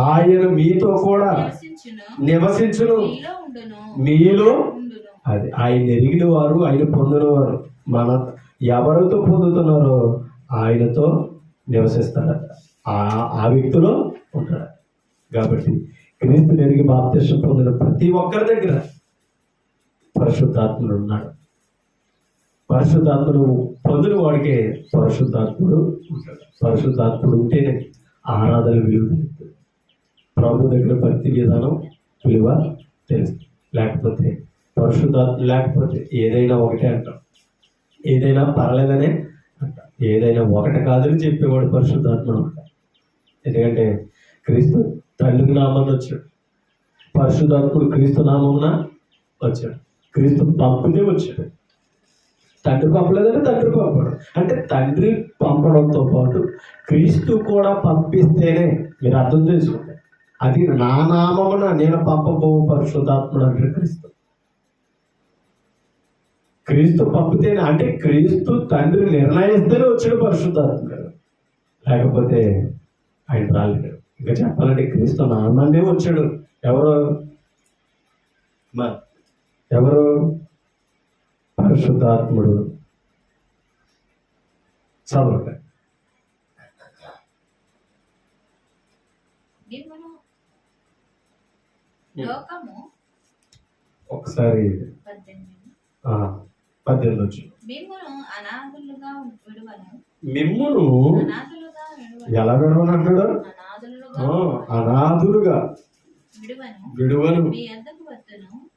ఆయన మీతో కూడా నివసించును, మీలో. అది ఆయన ఎరిగిన వారు, ఆయన పొందిన వారు మన ఎవరితో పొందుతున్నారో ఆయనతో నివసిస్తాడట. ఆ వ్యక్తిలో ఉంటాడు. కాబట్టి క్రీస్తు ఎరిగి బాప్తిసం పొందిన ప్రతి ఒక్కరి దగ్గర పరిశుద్ధాత్ముడు ఉన్నాడు. పరిశుద్ధాత్ముడు పొందిన వాడికే పరిశుద్ధాత్ముడు ఉంటాడు. పరిశుద్ధాత్ముడు ఉంటేనే ఆరాధన విలువ తెలుస్తుంది. ప్రభు దగ్గర భక్తి విధానం విలువ తెలుస్తుంది. లేకపోతే పరిశుద్ధాత్మ లేకపోతే ఏదైనా ఒకటే అంటాం, ఏదైనా పర్లేదనే అంటాం, ఏదైనా ఒకటి కాదని చెప్పేవాడు పరిశుద్ధాత్ముడు అంటాం. ఎందుకంటే క్రీస్తు తండ్రి నామాన్ని వచ్చాడు, పరిశుద్ధాత్ముడు క్రీస్తు నామమున వచ్చాడు. క్రీస్తు పంపితే వచ్చాడు. తండ్రి పంపలేదంటే తండ్రి పంపడం. అంటే తండ్రి పంపడంతో పాటు క్రీస్తు కూడా పంపిస్తేనే మీరు అర్థం చేసుకోండి. అది నా నామమున నేను పంపబో పరిశుద్ధాత్ముడు అంటే క్రీస్తు. క్రీస్తు పంపితేనే, అంటే క్రీస్తు తండ్రి నిర్ణయిస్తేనే వచ్చాడు పరిశుద్ధాత్ముడు. లేకపోతే ఆయన రాలేడు. ఇంకా చెప్పాలంటే క్రీస్తు నామాన్నే వచ్చాడు. ఎవరు? పరిశుద్ధాత్ముడు. చదవండి. ఒకసారి 18 వచ్చి మిమ్మును ఎలా విడవనంటాడు? అనాథులుగా విడువను,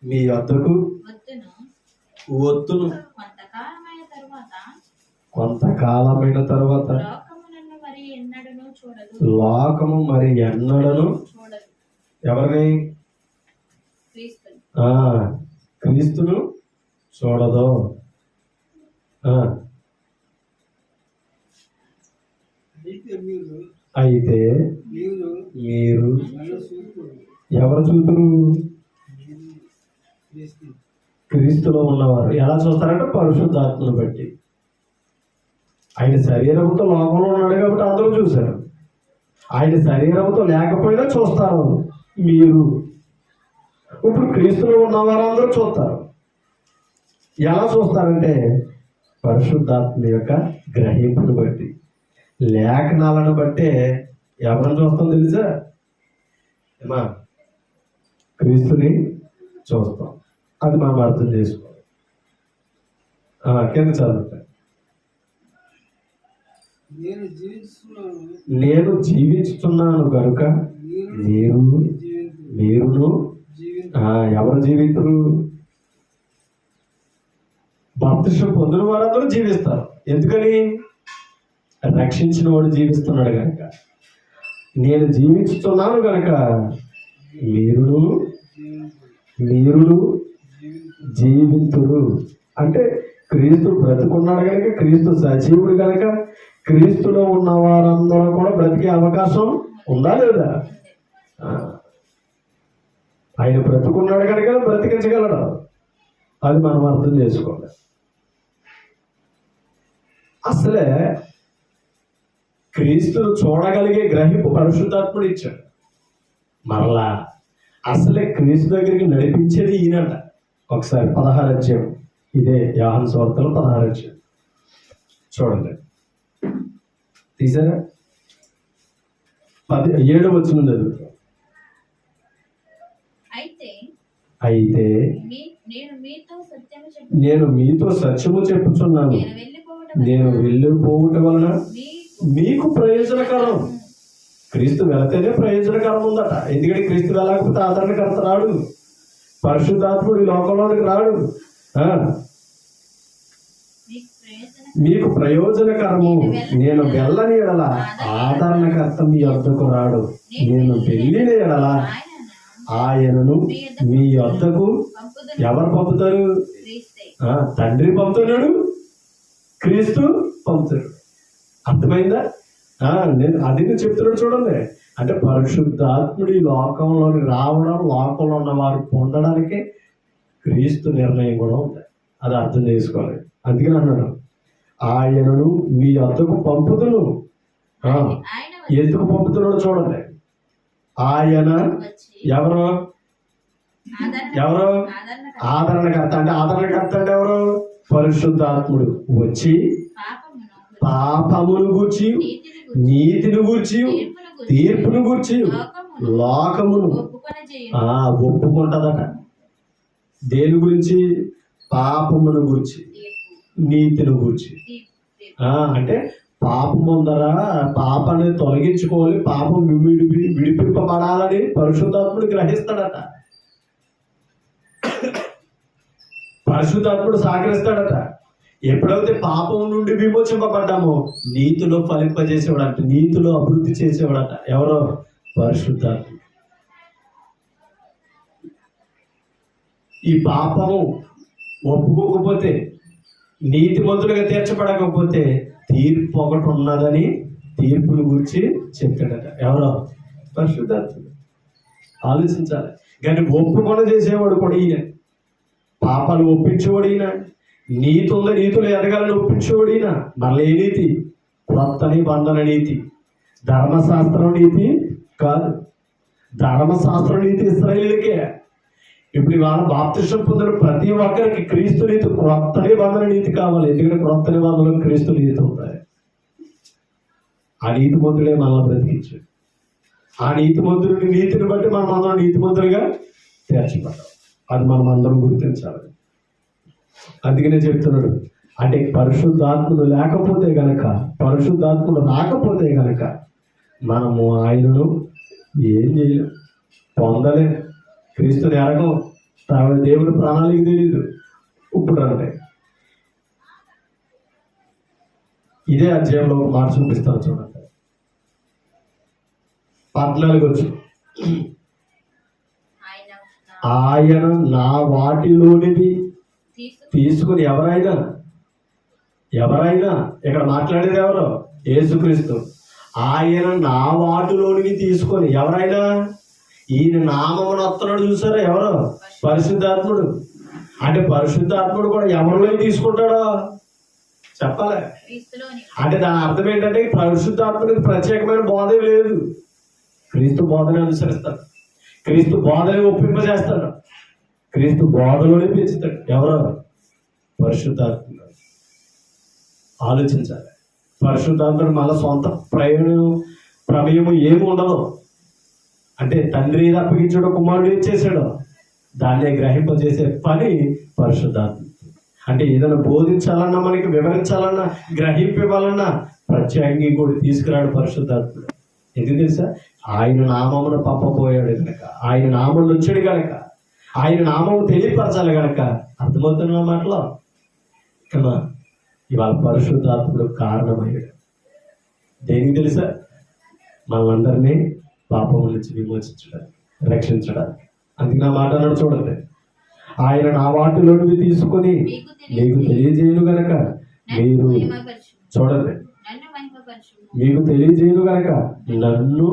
మీ వద్దకు వత్తును. కొంతకాలమైన తర్వాత లోకము మరి ఎన్నడను ఎవరిని? క్రీస్తును చూడదు. అయితే మీరు ఎవరు చూతురు? క్రీస్తులో ఉన్నవారు. ఎలా చూస్తారంటే పరిశుద్ధాత్మను బట్టి. ఆయన శరీరంతో లోకంలో ఉన్నాడు కాబట్టి అందరూ చూశారు. ఆయన శరీరంతో లేకపోయినా చూస్తారు మీరు. ఇప్పుడు క్రీస్తులో ఉన్నవారు అందరూ చూస్తారు. ఎలా చూస్తారంటే పరిశుద్ధాత్మ యొక్క గ్రహింపును బట్టి, లేఖనాలను బట్టే ఎవరిని చూస్తాం తెలుసా? ఏమా? క్రీస్తుని చూస్తాం. అది మనం అర్థం చేసుకోవాలి. కింద చదువుతా. నేను జీవిస్తున్నాను కనుక మీరును ఎవరు జీవితురు? బాప్తిసం పొందిన వారందరూ జీవిస్తారు. ఎందుకని? రక్షించిన వాడు జీవిస్తున్నాడు కనుక. నేను జీవించుతున్నాను కనుక మీరును జీవింతురు. అంటే క్రీస్తు బ్రతుకున్నాడు కనుక, క్రీస్తు సజీవుడు కనుక, క్రీస్తులో ఉన్న వారందరూ కూడా బ్రతికే అవకాశం ఉందా లేదా? ఆయన బ్రతుకున్నాడు కనుక బ్రతికించగలడు. అది మనం అర్థం చేసుకోవాలి. అసలే క్రీస్తును చూడగలిగే గ్రహింపు పరిశుద్ధాత్ముడు ఇచ్చాడు. మరలా అసలే క్రీస్తు దగ్గరికి నడిపించేది ఈయనట. ఒకసారి 16వ అధ్యాయం, ఇదే యోహాను సువార్తలో 16వ అధ్యాయం చూడండి. తీసారా? 7వ వచనం చదువుతాం. అయితే నేను మీతో సత్యము చెప్పుచున్నాను, నేను వెళ్ళిపోవుట వలన మీకు ప్రయోజనకరం. క్రీస్తు వెళితేనే ప్రయోజనకరం ఉందట. ఎందుకంటే క్రీస్తు వెళ్ళకపోతే ఆదరణకర్త రాడు, పరిశుద్ధాత్ముడు ఈ లోకంలోనికి రాడు. మీకు ప్రయోజనకరము, నేను వెళ్ళని ఎడల ఆదరణకర్త మీ వద్దకు రాడు, నేను వెళ్ళిన ఎడల ఆయనను మీ వద్దకు ఎవరు పంపుతారు? తండ్రి పంపుతున్నాడు, క్రీస్తు పంపుతాడు. అర్థమైందా? నేను అది చెప్తున్నాడు చూడండి. అంటే పరిశుద్ధాత్ముడు ఈ లోకంలోకి రావడం, లోకంలో ఉన్న వారు పొందడానికి క్రీస్తు నిర్ణయం కూడా ఉంది. అది అర్థం చేసుకోవాలి. అందుకని అన్నాడు, ఆయనను మీ వద్దకు పంపుతును. ఎందుకు పంపుతున్నాడు చూడండి. ఆయన ఎవరు? ఆదరణకర్త. అంటే ఆదరణకర్త అంటే ఎవరు? పరిశుద్ధాత్ముడు వచ్చి పాపమును గూర్చి, నీతిని గూర్చి, తీర్పును గూర్చి లోకమును ఒప్పుకుంటదట. దేని గురించి? పాపమును గురించి, నీతిని గురించి. అంటే పాపం ఉందర, పాపాన్ని తొలగించుకోవాలి, పాపం విడిపింపబడాలని పరిశుద్ధాత్ముడు గ్రహిస్తాడట. పరిశుద్ధాత్ముడు సహకరిస్తాడట. ఎప్పుడైతే పాపం నుండి విమోచింపబడ్డామో నీతిలో ఫలింపజేసేవాడట, నీతిలో అభివృద్ధి చేసేవాడట. ఎవరో? పరిశుద్ధాత్ముడు. ఈ పాపము ఒప్పుకోకపోతే, నీతిమంతులుగా తీర్చబడకపోతే తీర్పు ఒకటి ఉన్నదని తీర్పును గురించి చెప్పాడట. ఎవరో? పరిశుద్ధాత్ముడు. ఆలోచించాలి. కానీ ఒప్పుకొని చేసేవాడు కూడా ఈయన. పాపాలు ఒప్పించేవాడు ఈయన. నీతి ఉందా, నీతులు ఎదగాలని ఒప్పించేవాడు ఈయన. మళ్ళీ ఏ నీతి? క్రొత్త నిబంధన నీతి. ధర్మశాస్త్రం నీతి కాదు. ధర్మశాస్త్రం నీతి ఇశ్రాయేలుకే. ఇప్పుడు ఇవాళ బాప్తిసం పొందిన ప్రతి ఒక్కరికి క్రీస్తు నీతి, క్రొత్త నిబంధన నీతి కావాలి. ఎందుకంటే క్రొత్త నిబంధనలో క్రీస్తు నీతి ఉంటాయి. ఆ నీతిమంతుడే మనల్ని బ్రతికించాడు. ఆ నీతిమంతుడి నీతిని బట్టి మనం అందరం నీతిమంతులుగా తీర్చబడ్డాం. అది మనం అందరం గుర్తించాలి. అందుకనే చెప్తున్నాడు. అంటే పరిశుద్ధాత్ముడు లేకపోతే గనక, పరిశుద్ధాత్ముడు రాకపోతే గనక మనము ఆయనను ఏం చేయలేం, పొందలేం. క్రీస్తుని ఎరగం. దేవుడి ప్రణాళిక తెలియదు. ఇప్పుడు అంటే ఇదే అధ్యాయంలో ఒక మాట చూపిస్తాను చూడండి. 14 వచ్చి, ఆయన నా వాటిలోనిది తీసుకుని, ఎవరైనా ఇక్కడ మాట్లాడేది ఎవరు? యేసుక్రీస్తు. ఆయన నా వాటిలోనివి తీసుకొని, ఎవరైనా ఈయన నామమును వస్తున్నాడు చూసారా? ఎవరు? పరిశుద్ధాత్ముడు. అంటే పరిశుద్ధాత్ముడు కూడా ఎవరిలో తీసుకుంటాడో చెప్పాలి. అంటే దాని అర్థం ఏంటంటే పరిశుద్ధాత్ముడికి ప్రత్యేకమైన బోధే లేదు. క్రీస్తు బోధనే అనుసరిస్తాడు, క్రీస్తు బోధనే ఒప్పింపజేస్తాడు, క్రీస్తు బోధలోనే పెంచుతాడు. ఎవరు? పరిశుద్ధాత్ముడు. ఆలోచించాలి. పరిశుద్ధాత్ముడు మళ్ళీ సొంత ప్రమేయము ఏమి ఉండదు. అంటే తండ్రి అప్పగించాడు, కుమారుడు ఏం చేశాడో దాన్నే గ్రహింపజేసే పని పరిశుద్ధాత్మ. అంటే ఏదైనా బోధించాలన్నా, మనకి వివరించాలన్నా, గ్రహింపవాలన్నా ప్రత్యేకంగా కూడా తీసుకురాడు పరిశుద్ధాత్ముడు. ఎందుకు తెలుసా? ఆయన నామమును పంపబోయాడు కనుక, ఆయన నామంలో వచ్చాడు కనుక, ఆయన నామం తెలియపరచాలి కనుక. అర్థమవుతున్న మాటలో కన్నా ఇవాళ పరిశుద్ధాత్ముడు కారణమయ్యాడు. దేనికి తెలుసా? మనందరినీ పాపం నుంచి విమోచించడానికి, రక్షించడానికి. అందుకే నా మాట అన్నాడు చూడండి, ఆయన నా వాటిలోనివి తీసుకొని మీకు తెలియజేయను గనక మీరు చూడండి, మీకు తెలియజేయను గనక నన్ను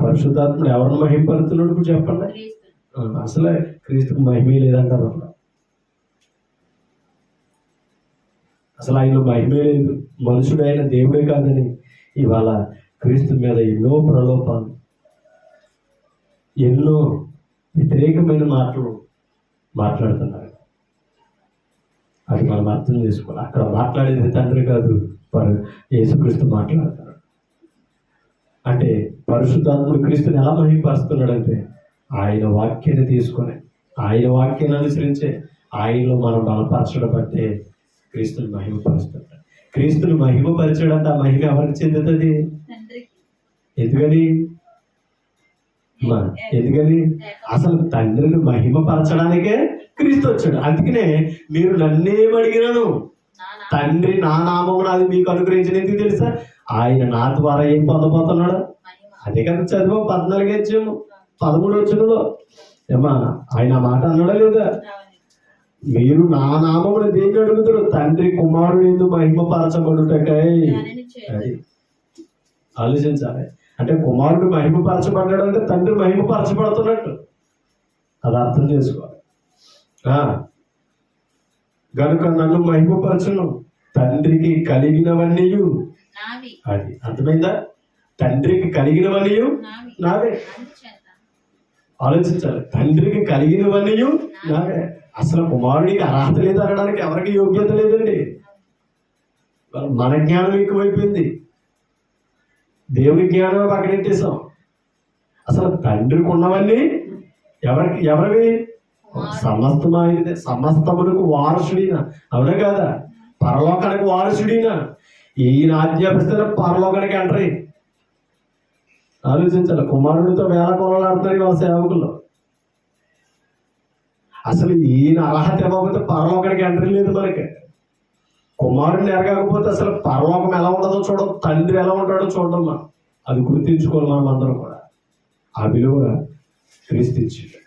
పరిశుద్ధాత్ముడు ఎవరిని మహిమపరుతున్నాడు ఇప్పుడు చెప్పండి. అసలే క్రీస్తుకు మహిమే లేదంటారు అసలు. అసలు ఆయన మహిమే లేదు, మనుషుడైన దేవుడే కాదని ఇవాళ క్రీస్తు మీద ఎన్నో ప్రలోభాలు, ఎన్నో వ్యతిరేకమైన మాటలు మాట్లాడుతున్నారు. అది మనం అర్థం చేసుకోవాలి. అక్కడ మాట్లాడేది తండ్రి కాదు, యేసుక్రీస్తు మాట్లాడతాడు. అంటే పరిశుద్ధాత్ముడు క్రీస్తుని ఎలా మహిమపరుస్తున్నాడంటే ఆయన వాక్యాన్ని తీసుకొని, ఆయన వాక్యాన్ని అనుసరించే ఆయనలో మనం బలపరచడం బట్టే క్రీస్తుని మహిమపరుస్తుంటాడు. క్రీస్తుని మహిమపరచడంటే ఆ మహిమ ఎవరికి చెందుతుంది? ఎందుకని అసలు తండ్రిని మహిమపరచడానికే క్రీస్తు వచ్చాడు. అందుకనే మీరు నన్నేమడిగినను తండ్రి నా నామమున అది మీకు అనుగ్రహించిన. ఎందుకు తెలుసా? ఆయన నా ద్వారా ఏం పొందబోతున్నాడు? అదే కదా చదువు 14 అధ్యాయము 13 వచనంలో ఏమా ఆయన మాట అన్నాడా లేదా? మీరు నా నామమున దేన్ని అడుగుతారు? తండ్రి కుమారుడు ఎందుకు మహిమపరచబడుటకై. అది ఆలోచించాలి. అంటే కుమారుడు మహిమపరచబడ్డాడు అంటే తండ్రి మహిమపరచబడుతున్నట్టు, అది అర్థం చేసుకోవాలి. గనుక నన్ను మహిమపరచును, తండ్రికి కలిగినవన్నీ అది అర్థమైందా? తండ్రికి కలిగినవన్నీ నావే. ఆలోచించాలి, తండ్రికి కలిగినవన్నీ నావే. అసలు కుమారుడికి అర్హత లేదు అనడానికి ఎవరికి యోగ్యత లేదండి. మన జ్ఞానం ఎక్కువైపోయింది, దేవుని జ్ఞానం పక్కనెట్టేసాం. అసలు తండ్రికి ఉన్నవన్నీ ఎవరివి? సమస్తమైనదే. సమస్తమునకు వారసుడినా, అవునా కదా? పరలోకానికి వారసుడినా. ఈయన ఆజ్ఞాపిస్తే పరలోకానికి ఎంట్రీ. ఆలోచించాలి. కుమారుడితో వేల కొలలాడుతున్నారు వాళ్ళ సేవకుల్లో. అసలు ఈయన అర్హత ఇవ్వకపోతే పరలోకానికి ఎంట్రీ లేదు మనకి. కుమారుడిని ఎరగకపోతే అసలు పరలోకం ఎలా ఉండదో చూడడం, తండ్రి ఎలా ఉంటాడో చూడడం మనం. అది గుర్తించుకోవాలి మనం అందరం కూడా. ఆ విలువ క్రీస్తు ఇచ్చాడు,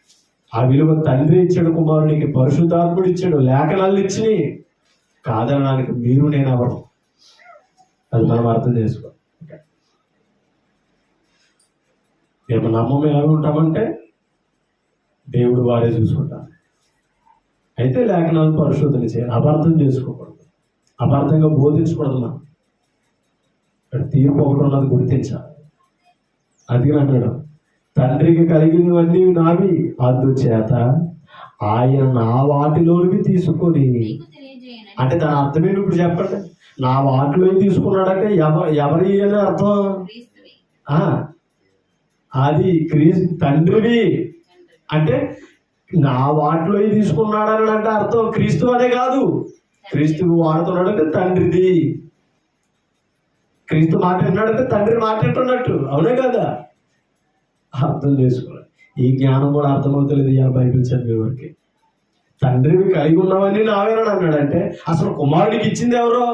ఆ విలువ తండ్రి ఇచ్చాడు, కుమారుడికి పరిశుద్ధాత్ముడు ఇచ్చాడు, లేఖనాలు ఇచ్చినాయి. కాదనడానికి మీరు నేను ఎవరు, అది మనం అర్థం చేసుకోవాలి. మేము నమ్మం ఎలా ఉంటామంటే దేవుడు వారే చూసుకుంటారు. అయితే లేఖనాలను పరిశోధన చేయాలి, అపార్థం చేసుకోకూడదు, అపార్థంగా బోధించకూడదు. మనం ఇక్కడ తీర్పు ఒకటి ఉన్నది గుర్తించాలి. అందుకని అన్నాడు, తండ్రికి కలిగినవన్నీ నావి, అందుచేత ఆయన నా వాటిలోనివి తీసుకొని. అంటే దాని అర్థం ఏంటి ఇప్పుడు చెప్పండి? నా వాటిలో తీసుకున్నాడంటే ఎవరి అని అర్థం? అది తండ్రివి అంటే నా వాటిలో తీసుకున్నాడని అంటే అర్థం క్రీస్తు అనే కాదు. క్రీస్తువు వాడుతున్నాడంటే తండ్రిది. క్రీస్తు మాట్లాడినాడంటే తండ్రి మాట్లాడుతున్నట్టు, అవునే కదా? అర్థం చేసుకోవాలి. ఈ జ్ఞానం కూడా అర్థమవుతలేదు ఇలా బైబిల్ చదివే వారికి. తండ్రివి కలిగి ఉన్నవన్నీ నావేనని అన్నాడంటే అసలు కుమారుడికి ఇచ్చింది ఎవరో?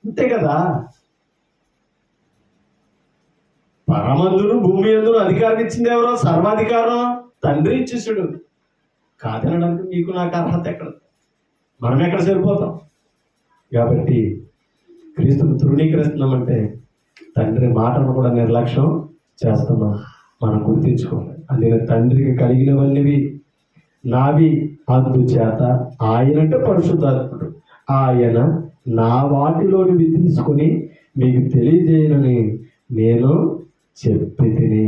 అంతే కదా. పరమందును భూమి అందును అధికారం ఇచ్చింది ఎవరో? సర్వాధికారం తండ్రి ఇచ్చేసాడు. కాదనడానికి మీకు నాకు అర్హత ఎక్కడ? మనం ఎక్కడ సరిపోతాం? కాబట్టి క్రీస్తును తృణీకరిస్తున్నామంటే తండ్రి మాటను కూడా నిర్లక్ష్యం చేస్తున్నాం. మనం గుర్తించుకోవాలి. అందుకే తండ్రికి కలిగినవన్నీ నావి, అందుచేత ఆయన అంటే పరిశుద్ధాత్ముడు, ఆయన నా వాటిలోనివి తీసుకుని మీకు తెలియజేయనని నేను చెప్పి తిని.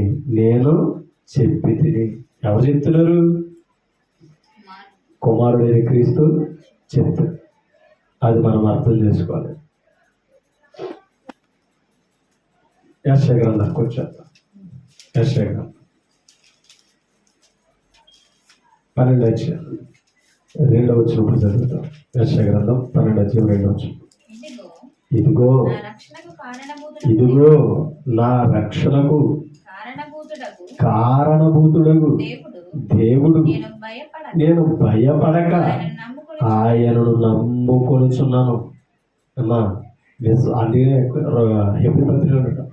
ఎవరు చెప్తున్నారు? కుమారుడైన క్రీస్తు చెప్తాడు. అది మనం అర్థం చేసుకోవాలి. యెషయా గ్రంథానికి వచ్చేద్దాం. యెషయా గ్రంథం 12వ అధ్యాయం 2వ వచనం చదువుతాం. యెషయా గ్రంథం 12వ అధ్యాయం 2వ వచనం. ఇదిగో నా రక్షణకు కారణభూతుడగు దేవుడు, నేను భయపడక ఆయనను నమ్ముకొనుచున్నాను. అమ్మా అందుకే హెబ్రీ పత్రికలో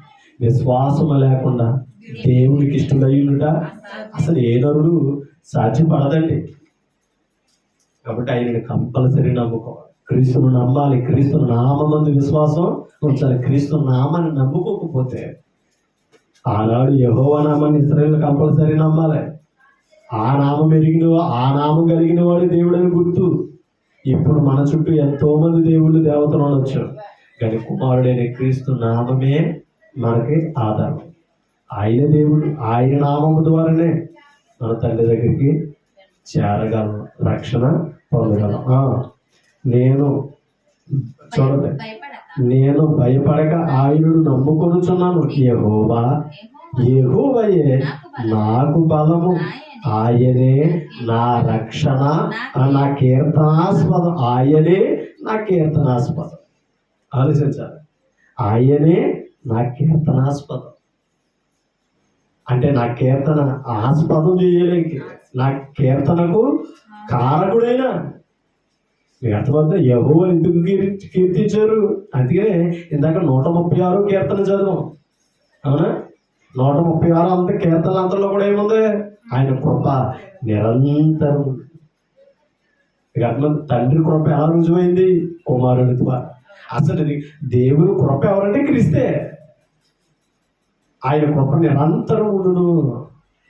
విశ్వాసము లేకుండా దేవునికి ఇష్టడయ్యుట అసలు ఏ నరుడు సాధ్యపడదండి. కాబట్టి ఆయనని కంపల్సరీ నమ్ముకోవాలి. క్రీస్తును నమ్మాలి. క్రీస్తును నామందు విశ్వాసం ఉంచాలి. క్రీస్తు నామాన్ని నమ్ముకోకపోతే, ఆనాడు యెహోవా నామాన్ని ఇశ్రాయేలు కంపల్సరీ నమ్మాలి. ఆ నామం ఆ నామం కలిగిన వాడు దేవుడని గుర్తు. ఇప్పుడు మన చుట్టూ ఎంతో మంది దేవుళ్ళు దేవతలు ఉండొచ్చు, కానీ కుమారుడైన క్రీస్తు నామమే మనకి ఆధారం. ఆయన దేవుడు, ఆయన నామము ద్వారానే మన తండ్రి దగ్గరికి చేరగలం, రక్షణ పొందగలం. నేను భయపడక ఆయనను నమ్ముకొనుచున్నాను. యెహోవాయే నాకు బలము, ఆయనే నా రక్షణ, నా కీర్తనాస్పదం. ఆయనే నా కీర్తనాస్పదం. ఆలోచించాలి. ఆయనే నా కీర్తనాస్పదం అంటే నా కీర్తన ఆస్పదం చేయలేక, నా కీర్తనకు కారకుడైనా. మీకు అర్థమవుతుందా? యెహోవాను ఎందుకు కీర్తించారు? అందుకనే ఇందాక 136 కీర్తన చదువు. అవునా? 136 అంత కీర్తనలు అంతలో కూడా ఏముంది? ఆయన కృప నిరంతరం. మీకు అర్థం? తండ్రి కృప ఎలా రుజువైంది? కుమారుడి ద్వారా. అసలు దేవుని కృప ఎవరంటే క్రీస్తే. ఆయన కృప నిరంతరం ఉండును.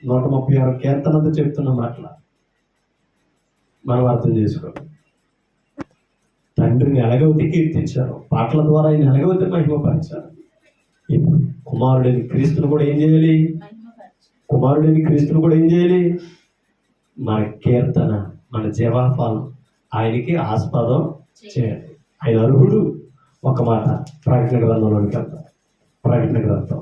136 కీర్తనతో చెప్తున్న మాటల మనం అర్థం చేసుకోవాలి. తండ్రిని ఎలాగైతే కీర్తించారు, పాటల ద్వారా ఆయన ఎలాగైతే మహిమపరిచారు, ఇప్పుడు కుమారుడైన క్రీస్తును కూడా ఏం చేయాలి? మన కీర్తన, మన జీవాఫలం ఆయనకి ఆస్పదం చేయాలి. ఆయన అర్హుడు. ఒక మాట ప్రకటన గ్రంథంలోనికి వెళ్తాం. ప్రకటన గ్రంథం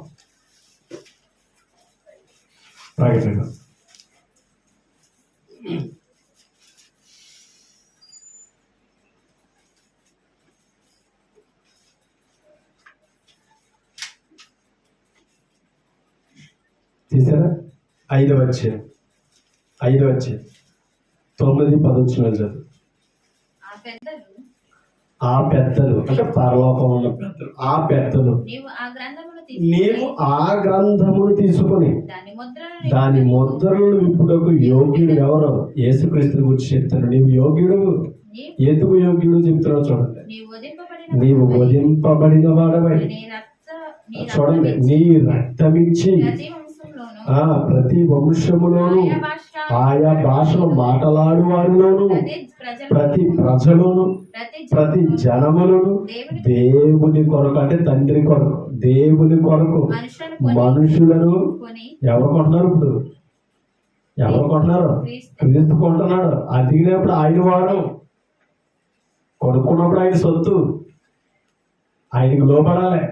తీసారా? 5వ అధ్యాయం 9-10 చదువు. ఆ పెద్దలు అంటే పరలోకంలో ఉన్న పెద్దలు, ఆ పెద్దలు నీవు ఆ గ్రంథమును తీసుకుని దాని ముద్రలను విప్పుటకు యోగ్యుడు ఎవరు? యేసుక్రీస్తుని గురించి చెప్తాను. నీవు యోగ్యుడు. ఎందుకు యోగ్యుడు చెప్తున్నావు చూడండి. నీవు వధింపబడిన వాడవై, చూడండి, నీ రక్తమిచ్చి ప్రతి వంశములోను, ఆయా భాషలో మాట్లాడు వారిలోను, ప్రతి ప్రజలను, ప్రతి జనములను దేవుని కొరకు అంటే తండ్రి కొరకు, దేవుని కొరకు మనుషులను ఎవరు కొంటున్నారు? ఇప్పుడు ఎవరు కొంటున్నారు? క్రీస్తు కొంటున్నాడు. అదిగినప్పుడు ఆయన వాడు, కొనుక్కున్నప్పుడు ఆయన సొత్తు, ఆయనకు లోపడాలి.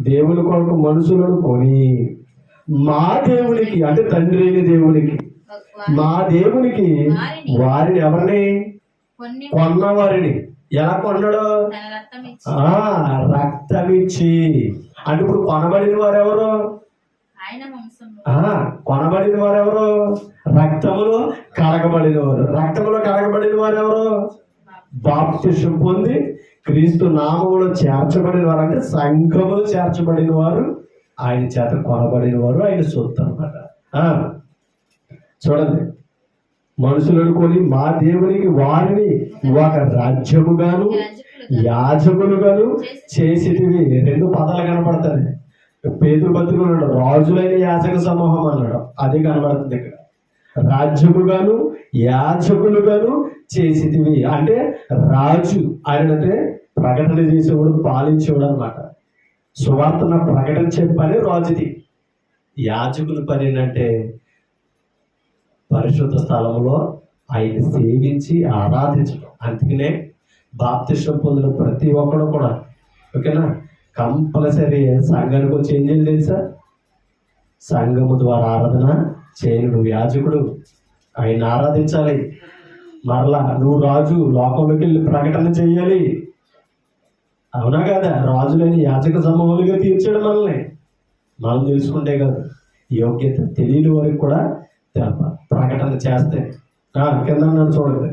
దేవుని కొరకు మనుషులను కొని మా దేవునికి అంటే తండ్రి అయిన దేవునికి, మా దేవునికి వారిని, ఎవరిని? కొన్నవారిని. ఎలా కొన్నాడు? రక్తమిచ్చి. అంటే ఇప్పుడు కొనబడిన వారెవరు? కొనబడిన వారెవరు? రక్తములో కడగబడిన వారు. రక్తములో కడగబడిన వారెవరు? బాప్తిసం పొంది క్రీస్తు నామములో చేర్చబడిన వారు, అంటే సంఘములో చేర్చబడిన వారు, ఆయన చేత కొనబడిన వారు, ఆయన సొత్తు అన్నమాట. చూడండి, మనుషులను కొని మా దేవునికి వారిని ఒక రాజ్యముగాను యాజకులుగాను చేసిటివి. 2 పదాలు కనపడతాయి. పేతురు పత్రికలో రాజులైన యాజక సమూహం అన్నాడు, అది కనబడుతుంది ఇక్కడ. రాజ్యముగాను యాజకులుగాను చేసిటివి అంటే రాజు ఆయనంటే ప్రకటన చేసేవాడు, పాలించేవాడు అనమాట. సువార్తను ప్రకటించే పని రాజుది. యాజకుల పని ఏంటంటే పరిశుద్ధ స్థలంలో ఆయన సేవించి ఆరాధించడం. అందుకనే బాప్తిసం పొందిన ప్రతి ఒక్కడు కూడా, ఓకేనా, కంపల్సరీ సంఘానికి వచ్చి ఏం చేయాలి తెలుసా? సంఘము ద్వారా ఆరాధన చేయను. యాజకుడు ఆయన ఆరాధించాలి. మరలా నువ్వు రాజు, లోకంలోకి వెళ్ళి ప్రకటన చేయాలి. అవునా కదా? రాజులని యాజక సమూహాలుగా తీర్చాడు మనల్ని. మనం తెలుసుకుంటే కాదు, యోగ్యత తెలియని వారికి కూడా ప్రకటన చేస్తే. కింద చూడండి,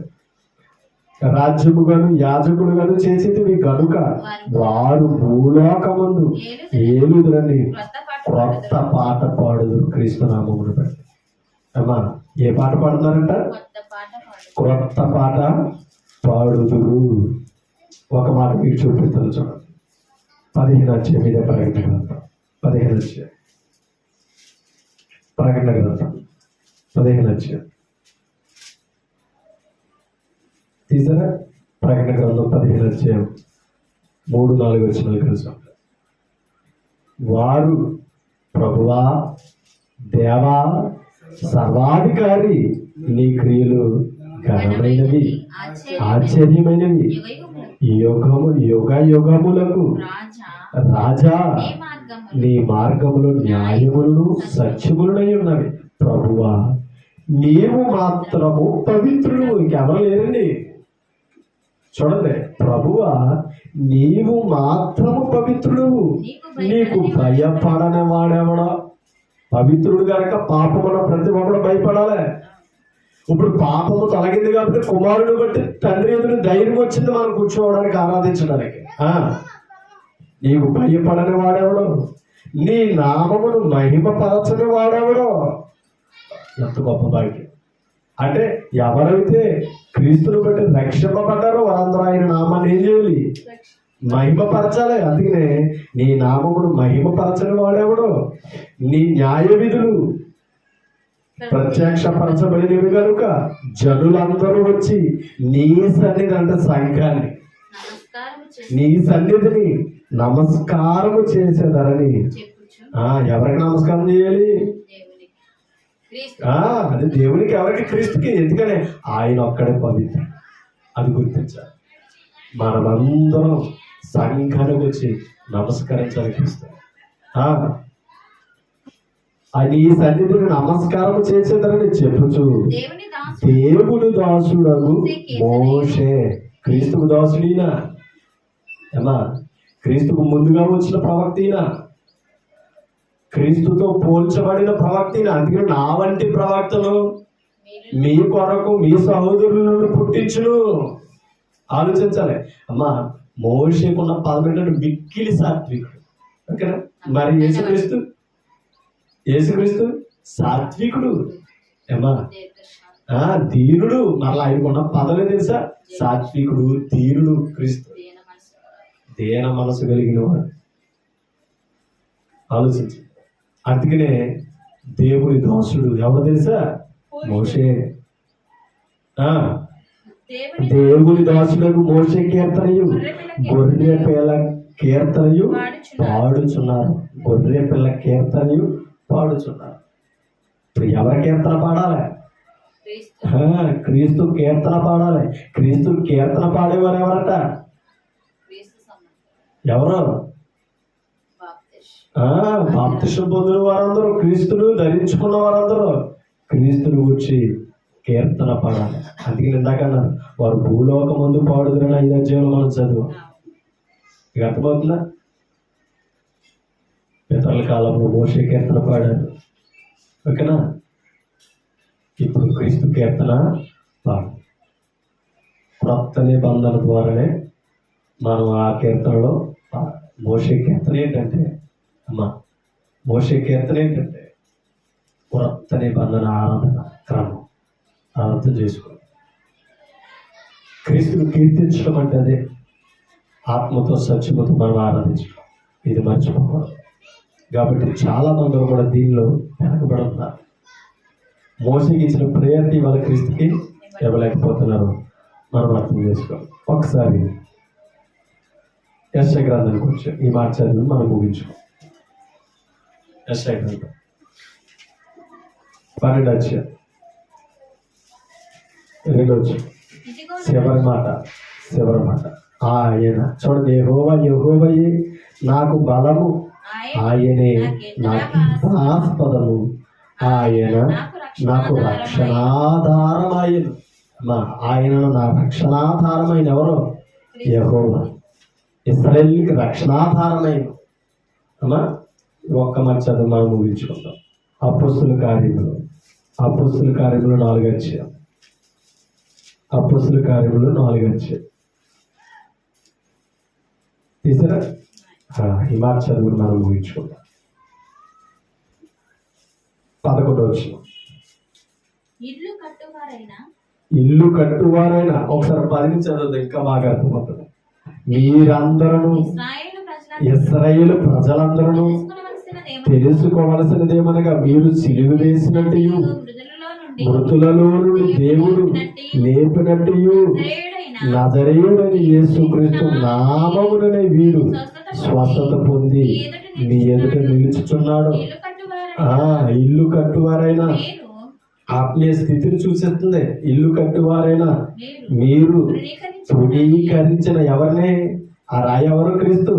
రాజ్యముగాను యాజకులుగాను చేసేది గనుక వారు భూలోకమందు ఏలుదురని క్రొత్త పాట పాడుదురు క్రీస్తు నామమును బట్టి. అమ్మా, ఏ పాట పాడుతున్నారంట? క్రొత్త పాట పాడుదురు. ఒక మాట మీకు చూపిస్తాను చూడండి. 15 అధ్యాయం ఇదే ప్రకటన గ్రంథం. 15 అధ్యాయం ప్రకటన గ్రంథం 15 అధ్యాయం తీసారా? ప్రకటన గ్రంథం 15 అధ్యాయం 3-4 వచనాలు కలిసి వారు ప్రభువా దేవా సర్వాధికారి నీ క్రియలు ఘనమైనవి ఆశ్చర్యమైనవి యుగ యుగములకు రాజా నీ మార్గములు న్యాయములను సత్యములనై ఉన్నవి. ప్రభువా నీవు మాత్రము పవిత్రుడు. ఇంకెవరు లేరండి. చూడండి, ప్రభువా నీవు మాత్రము పవిత్రుడు, నీకు భయపడని వాడెవడో. పవిత్రుడు కనుక పాపమున ప్రతి ఒక్కడు భయపడాలి. ఇప్పుడు పాపము తొలగింది కాబట్టి కుమారుడు బట్టి తండ్రి ఎదురు ధైర్యం వచ్చింది మనం కూర్చోవడానికి, ఆరాధించడానికి. నీకు భయపడని వాడెవడో, నీ నామమును మహిమపరచని వాడెవడో. ఎంత గొప్ప భాగ్యం! అంటే ఎవరైతే క్రీస్తుని బట్టి రక్షింపబడ్డారో వారందరూ ఆయన నామాన్ని ఏం చేయాలి? మహిమపరచాలి. అందుకనే నీ నామమును మహిమపరచని వాడెవడో, నీ న్యాయ విధులు ప్రత్యక్షపరచబడినవి కనుక జనులందరూ వచ్చి నీ సన్నిధి, అంటే సంఘాన్ని, నీ సన్నిధిని నమస్కారము చేసేదరని. ఎవరికి నమస్కారం చేయాలి? అది దేవునికి, ఎవరికి? క్రీస్తుకి. ఎందుకనే ఆయన ఒక్కడే పవిత్ర. అది గుర్తించాలి. మనమందరం సంఘానికి వచ్చి నమస్కరించాలి క్రీస్తు. ఆయన ఈ సన్నిధిని నమస్కారం చేసేదని చెప్పుచు దేవుని దాసుడగు మోషే. క్రీస్తుకు దాసుడినా? ఏమా, క్రీస్తుకు ముందుగా వచ్చిన ప్రవక్తినా? క్రీస్తుతో పోల్చబడిన ప్రవక్తినా? అందుకని నా వంటి ప్రవక్తలు మీ కొరకు మీ సహోదరులను పుట్టించును. ఆలోచించాలి. అమ్మా, మోషేకున్న 12 మిక్కిలి సాత్వికుడు. ఓకేనా? మరి యేసుక్రీస్తు సాత్వికుడు. ఏమా, ధీరుడు. మరలా ఆయనకున్న పదవి తెలుసా? సాత్వికుడు, ధీరుడు. క్రీస్తు దేన మనసు కలిగిన వాడు. ఆలోచించి. అందుకనే దేవుని దాసుడు ఎవరు తెలుసా? మోషే. దేవుని దాసులకు మోషే కీర్తనయు గొర్రె పిల్ల కీర్తనయు పాడుచున్నారు. గొర్రె పిల్ల కీర్తనయు పాడుచున్నారు. ఇప్పుడు ఎవరి కీర్తన పాడాలి? క్రీస్తు కీర్తన పాడాలి. క్రీస్తు కీర్తన పాడేవారు ఎవరట? ఎవరు? బాప్తిసం పొందిన వారందరూ, క్రీస్తును ధరించుకున్న వారందరూ క్రీస్తుని వచ్చి కీర్తన పాడాలి. అందుకే ఇందాకన్నారు వారు భూలోక ముందు పాడుదరని 5 అధ్యాయంలో మనం చదువు. ఇక అర్థమవుతుందా? పితరుల కాలంలో మోషే కీర్తన పాడారు. ఓకేనా? ఇప్పుడు క్రీస్తు కీర్తన పాడు. క్రొత్త నిబంధన ద్వారానే మనం ఆ కీర్తనలో మోషే కీర్తన ఏంటంటే, అమ్మా, మోషే కీర్తన ఏంటంటే క్రొత్త నిబంధన ఆరాధన క్రమం. అర్థం చేసుకోండి. క్రీస్తుని కీర్తించడం అంటే అదే ఆత్మతో సత్యముతో మనం ఆరాధించడం. ఇది మర్చిపోకూడదు. కాబట్టి చాలా మంది కూడా దీనిలో వెనకబడి ఉన్నారు. మోషేకి ఇచ్చిన ప్రయారిటీ వాళ్ళ క్రీస్తుకి ఇవ్వలేకపోతున్నారు. మనం అర్థం చేసుకోవాలి. ఒకసారి యెషయా గ్రంథానికి వచ్చాం. ఈ మాట చదివి మనం ముగించుకోం. యెషయా గ్రంథం 12 అధ్యాయం 2 వచ్చాం. చివరి మాట. ఆయన చూడండి, యెహోవాయే నాకు బలము, ఆయనే నాకు ఆస్పదము, ఆయన నాకు రక్షణాధారమాయను. ఆయనను నా రక్షణాధారమైన ఎవరో? యెహోవా. ఇశ్రాయేలుకి రక్షణాధారమైన. అమ్మా, ఒక్క మాట చదువు మనం ముగించుకుందాం. అపోస్తుల కార్యములు 4 అధ్యాయం అపోస్తుల కార్యములు 4 తీసారా? ఈ మాట చదువుని మనం ముగించుకుందాం. 11 ఇల్లు కట్టువారైనా ఒకసారి 10 చదువు, ఇంకా బాగా అర్థమవుతుంది. మీరందరూ ఇశ్రాయేలు ప్రజలందరూ తెలుసుకోవలసినదేమనగా మీరు సిలువ వేసినట్టు మృతులలో నుండి దేవుడు లేపినట్టు నజరేయుడైన యేసుక్రీస్తు నామముననే వీరు స్వస్థత పొంది మీ ఎదుట నిలుచుచున్నాడు. ఇల్లు కట్టువారైనా ఆత్మీయ స్థితిని సూచిస్తుంది. ఇల్లు కట్టువారైనా మీరు తృణీకరించిన ఎవరినే, ఆ రాయి ఎవరు? క్రీస్తు.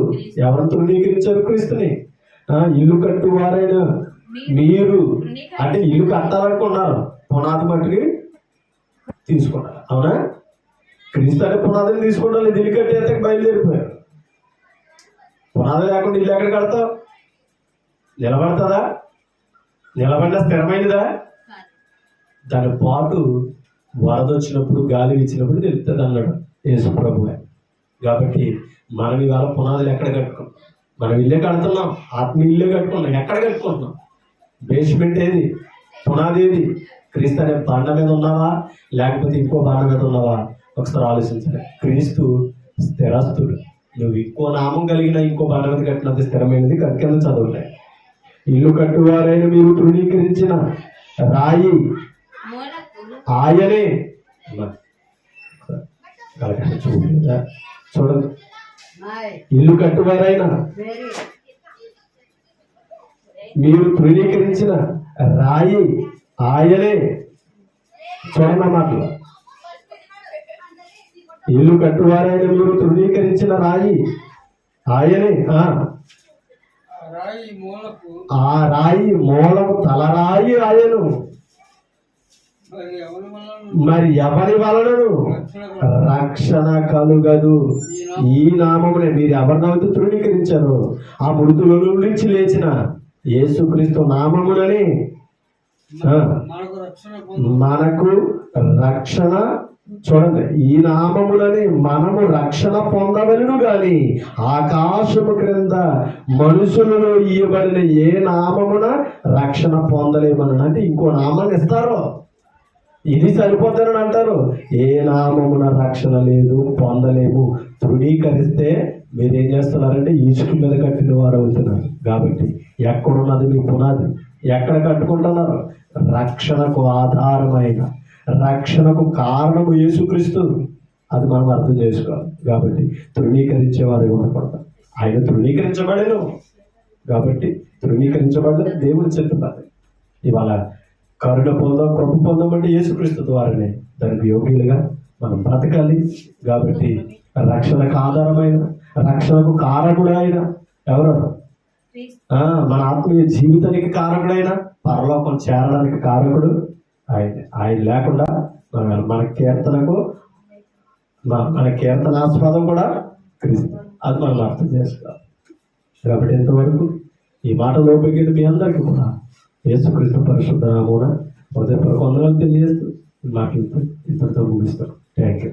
ఎవరు తృణీకరించారు? క్రీస్తుని. ఇల్లు కట్టువారైనా మీరు అంటే ఇల్లు కట్టాలనుకున్నారు, పునాది మట్టుకి తీసుకున్నారు. అవునా? క్రీస్తు అనే పునాదిని తీసుకోవడం లేదు, ఇల్లు కట్టేస్తే బయలుదేరిపోయారు. పునాది లేకుండా ఇల్లు ఎక్కడ కడతావు? నిలబడుతుందా? నిలబడినా స్థిరమైనదా? దాని పాటు వరద వచ్చినప్పుడు, గాలి ఇచ్చినప్పుడు తెలుస్తుంది అన్నాడు యేసు ప్రభువే. కాబట్టి మనం ఇవాళ పునాదులు ఎక్కడ కట్టుకున్నాం? మనం ఇల్లే కడుతున్నాం, ఆత్మీయ ఇల్లే కట్టుకున్నాం. ఎక్కడ కట్టుకుంటున్నాం? బేస్మెంట్ ఏది? పునాది ఏది? క్రీస్తు అనే బండ మీద ఉన్నావా, లేకపోతే ఇంకో బండ మీద ఉన్నావా? ఒకసారి ఆలోచించాలి. క్రీస్తు స్థిరస్తుడు. నువ్వు ఇంకో నామం కలిగిన ఇంకో బండ మీద కట్టినది స్థిరమైనది. కింద చదువుతాయి. ఇల్లు కట్టువారైన మీరు తృణీకరించిన రాయి ఆయనే. చూడండి, ఇల్లు కట్టువారైనా మీరు తృణీకరించిన రాయి ఆయనే. చూడండి మాటలు. ఇల్లు కట్టువారైన మీరు తృణీకరించిన రాయి ఆయనే. ఆ రాయి మూలము తలరాయి ఆయను. మరి ఎవరి వలనను రక్షణ కలుగదు. ఈ నామమునే మీరు ఎవరినైతే తృణీకరించారు, ఆ మృతుల నుంచి లేచిన యేసుక్రీస్తు నామముననే మనకు రక్షణ. చూడండి, ఈ నామములని మనము రక్షణ పొందవలను గాని ఆకాశము క్రింద మనుషులలో ఇవ్వబడిన ఏ నామమున రక్షణ పొందలేమని. అంటే ఇంకో నామాన్ని ఇస్తారు, ఇది సరిపోతారని అంటారు. ఏ నామమున రక్షణ లేదు, పొందలేము. తృణీకరిస్తే మీరేం చేస్తున్నారంటే ఇసుక మీద కట్టిన వారు అవుతున్నారు. కాబట్టి ఎక్కడున్నది మీ పునాది? ఎక్కడ కట్టుకుంటున్నారు? రక్షణకు ఆధారమైన, రక్షణకు కారణము యేసుక్రీస్తు. అది మనం అర్థం చేసుకోవాలి. కాబట్టి తృణీకరించేవారు ఉండకూడదు. ఆయన తృణీకరించబడేను కాబట్టి తృణీకరించబడలేదు దేవుని చెప్తున్నారు. ఇవాళ కరుణ పొందాం, కృప పొందామంటే యేసుక్రీస్తు ద్వారానే. దానికి యోగ్యులుగా మనం బ్రతకాలి. కాబట్టి రక్షణకు ఆధారమైన, రక్షణకు కారకుడు ఆయన ఎవరు? మన ఆత్మీయ జీవితానికి కారకుడైన, పరలోకం చేరడానికి కారకుడు ఆయన. ఆయన లేకుండా మన కీర్తనకు, మన కీర్తనాస్పదం కూడా క్రీస్తు. అది మనం అర్థం చేసుకోవాలి. కాబట్టి ఎంతవరకు ఈ మాట లోపలికి మీ అందరికీ కూడా యేసుక్రీస్తు పరిశుద్ధ నామమున హృదయపూర్వక వందనాలు తెలియజేస్తూ మాటలతో ఇద్దరితో ముగిస్తాం. Thank you.